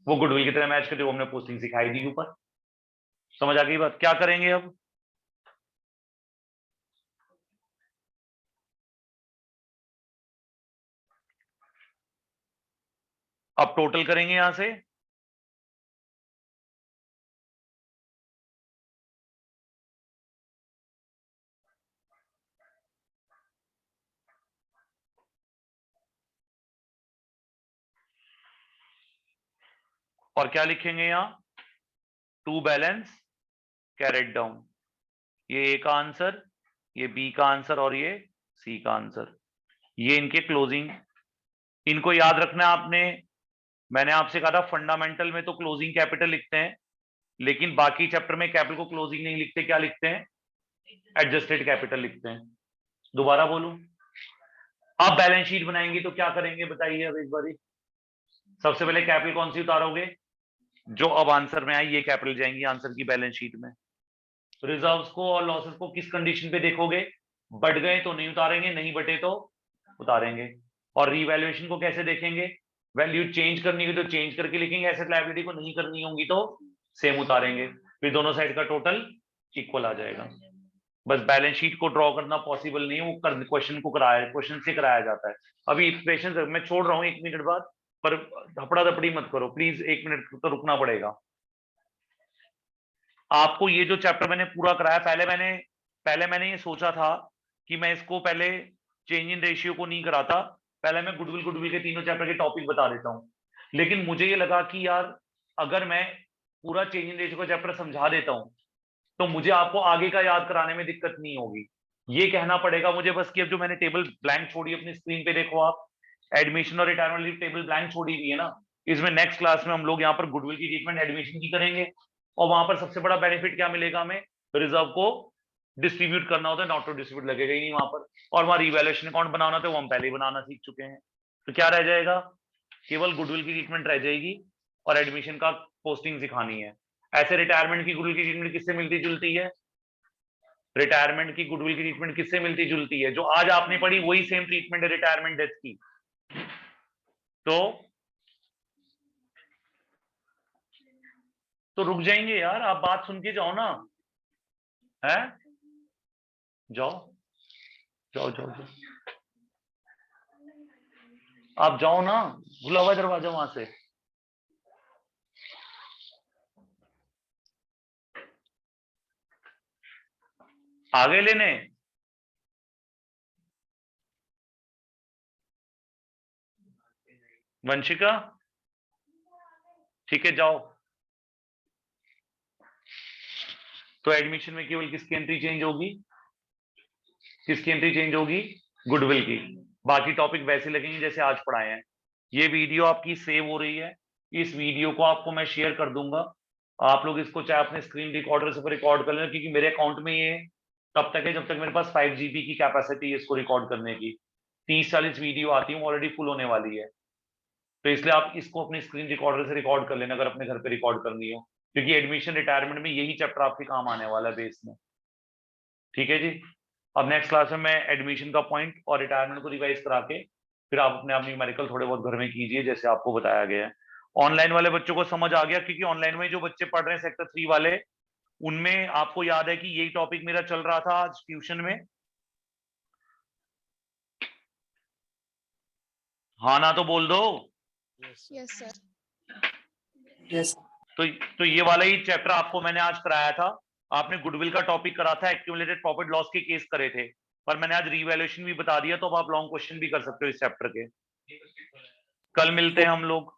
वो गुडविल की तरह मैच करते हुए हमने पोस्टिंग सिखाई दी ऊपर। समझ आ गई बात? क्या करेंगे अब? अब टोटल करेंगे यहां से। और क्या लिखेंगे यहां, टू बैलेंस कैरेट डाउन। ये ए का आंसर, ये बी का आंसर और ये सी का आंसर। ये इनके क्लोजिंग, इनको याद रखना है आपने। मैंने आपसे कहा था फंडामेंटल में तो क्लोजिंग कैपिटल लिखते हैं, लेकिन बाकी चैप्टर में कैपिटल को क्लोजिंग नहीं लिखते, क्या लिखते हैं, एडजस्टेड कैपिटल लिखते हैं। दोबारा बोलूं, आप बैलेंस शीट बनाएंगे तो क्या करेंगे बताइए अब एक बारी। सबसे पहले कैपिटल कौन सी उतारोगे, जो अब आंसर में आई ये कैपिटल जाएंगी आंसर की बैलेंस शीट में। रिजर्व्स को और लॉसेस को किस कंडीशन पे देखोगे, बढ़ गए तो नहीं उतारेंगे, नहीं बटे तो उतारेंगे। और रीवैल्यूएशन को कैसे देखेंगे, वैल्यू चेंज करनी होगी तो चेंज करके लिखेंगे, एसेट लायबिलिटी को नहीं करनी होगी तो सेम उतारेंगे, फिर दोनों साइड का टोटल इक्वल आ जाएगा। बस बैलेंस शीट को ड्रॉ करना पॉसिबल नहीं है, वो क्वेश्चन को कराया, क्वेश्चन से कराया जाता है। अभी इक्वेशन मैं छोड़ रहा हूँ 1 मिनट बाद, पर धपड़ा धपड़ी मत करो प्लीज, 1 मिनट तो रुकना पड़ेगा। आपको ये जो चैप्टर मैंने पूरा कराया, पहले मैंने ये सोचा था कि मैं इसको पहले चेंज इन रेशियो को नहीं कराता, पहले मैं गुडविल के तीनों चैप्टर के टॉपिक बता देता हूँ। लेकिन मुझे ये लगा कि यार अगर मैं पूरा चेंज इन रेशियो का चैप्टर समझा देता हूँ तो मुझे आपको आगे का याद कराने में दिक्कत नहीं होगी। ये कहना पड़ेगा मुझे बस कि अब जो मैंने टेबल ब्लैंक छोड़ी अपनी स्क्रीन पे देखो आप, एडमिशन और रिटायरमेंट लीव टेबल ब्लैंक छोड़ी हुई है ना, इसमें नेक्स्ट क्लास में हम लोग यहाँ पर गुडविल की ट्रीटमेंट एडमिशन की करेंगे। और वहां पर सबसे बड़ा बेनिफिट क्या मिलेगा हमें, रिजर्व को डिस्ट्रीब्यूट करना होता है, नॉट टू डिस्ट्रीब्यूट लगेगा ही नहीं वहां पर। और वहां रिवैल्यूएशन अकाउंट बनाना था वो हम पहले ही बनाना सीख चुके हैं। तो क्या रह जाएगा, केवल गुडविल की ट्रीटमेंट रह जाएगी और एडमिशन का पोस्टिंग सिखानी है। ऐसे रिटायरमेंट की गुडविल की ट्रीटमेंट किससे मिलती जुलती है, रिटायरमेंट की गुडविल की ट्रीटमेंट किससे मिलती जुलती है, जो आज आपने पढ़ी वही सेम ट्रीटमेंट है रिटायरमेंट डेथ की। तो रुक जाएंगे यार, आप बात सुन के जाओ ना, है जाओ जाओ जाओ जाओ, आप जाओ ना, खुला हुआ दरवाजा वहां से। आगे लेने, वंशिका ठीक है जाओ। तो एडमिशन में केवल किसकी एंट्री चेंज होगी, किसकी एंट्री चेंज होगी, गुडविल की। बाकी टॉपिक वैसे लगेंगे जैसे आज पढ़ाए हैं। ये वीडियो आपकी सेव हो रही है, इस वीडियो को आपको मैं शेयर कर दूंगा, आप लोग इसको चाहे अपने स्क्रीन रिकॉर्डर से रिकॉर्ड कर लेना, क्योंकि मेरे अकाउंट में ये तब तक है जब तक मेरे पास 5 GB की कैपेसिटी है इसको रिकॉर्ड करने की। 30-40 वीडियो आती है, ऑलरेडी फुल होने वाली है, तो इसलिए आप इसको अपनी स्क्रीन रिकॉर्डर से रिकॉर्ड कर लेना अगर अपने घर पे रिकॉर्ड करनी हो, क्योंकि एडमिशन रिटायरमेंट में यही चैप्टर आपके काम आने वाला है बेस में। ठीक है जी, अब नेक्स्ट क्लास में मैं एडमिशन का पॉइंट और रिटायरमेंट को रिवाइज करा के फिर आप अपने न्यूमेरिकल थोड़े बहुत घर में कीजिए जैसे आपको बताया गया है। ऑनलाइन वाले बच्चों को समझ आ गया, क्योंकि ऑनलाइन में जो बच्चे पढ़ रहे हैं सेक्टर 3 वाले, उनमें आपको याद है कि यही टॉपिक मेरा चल रहा था आज ट्यूशन में, हाँ ना तो बोल दो। Yes sir. यस तो ये वाला ही चैप्टर आपको मैंने आज कराया था। आपने गुडविल का टॉपिक करा था, एक्यूमुलेटेड प्रॉफिट लॉस के केस करे थे, पर मैंने आज रीवैल्यूएशन भी बता दिया, तो अब आप लॉन्ग क्वेश्चन भी कर सकते हो इस चैप्टर के। कल मिलते हैं हम लोग।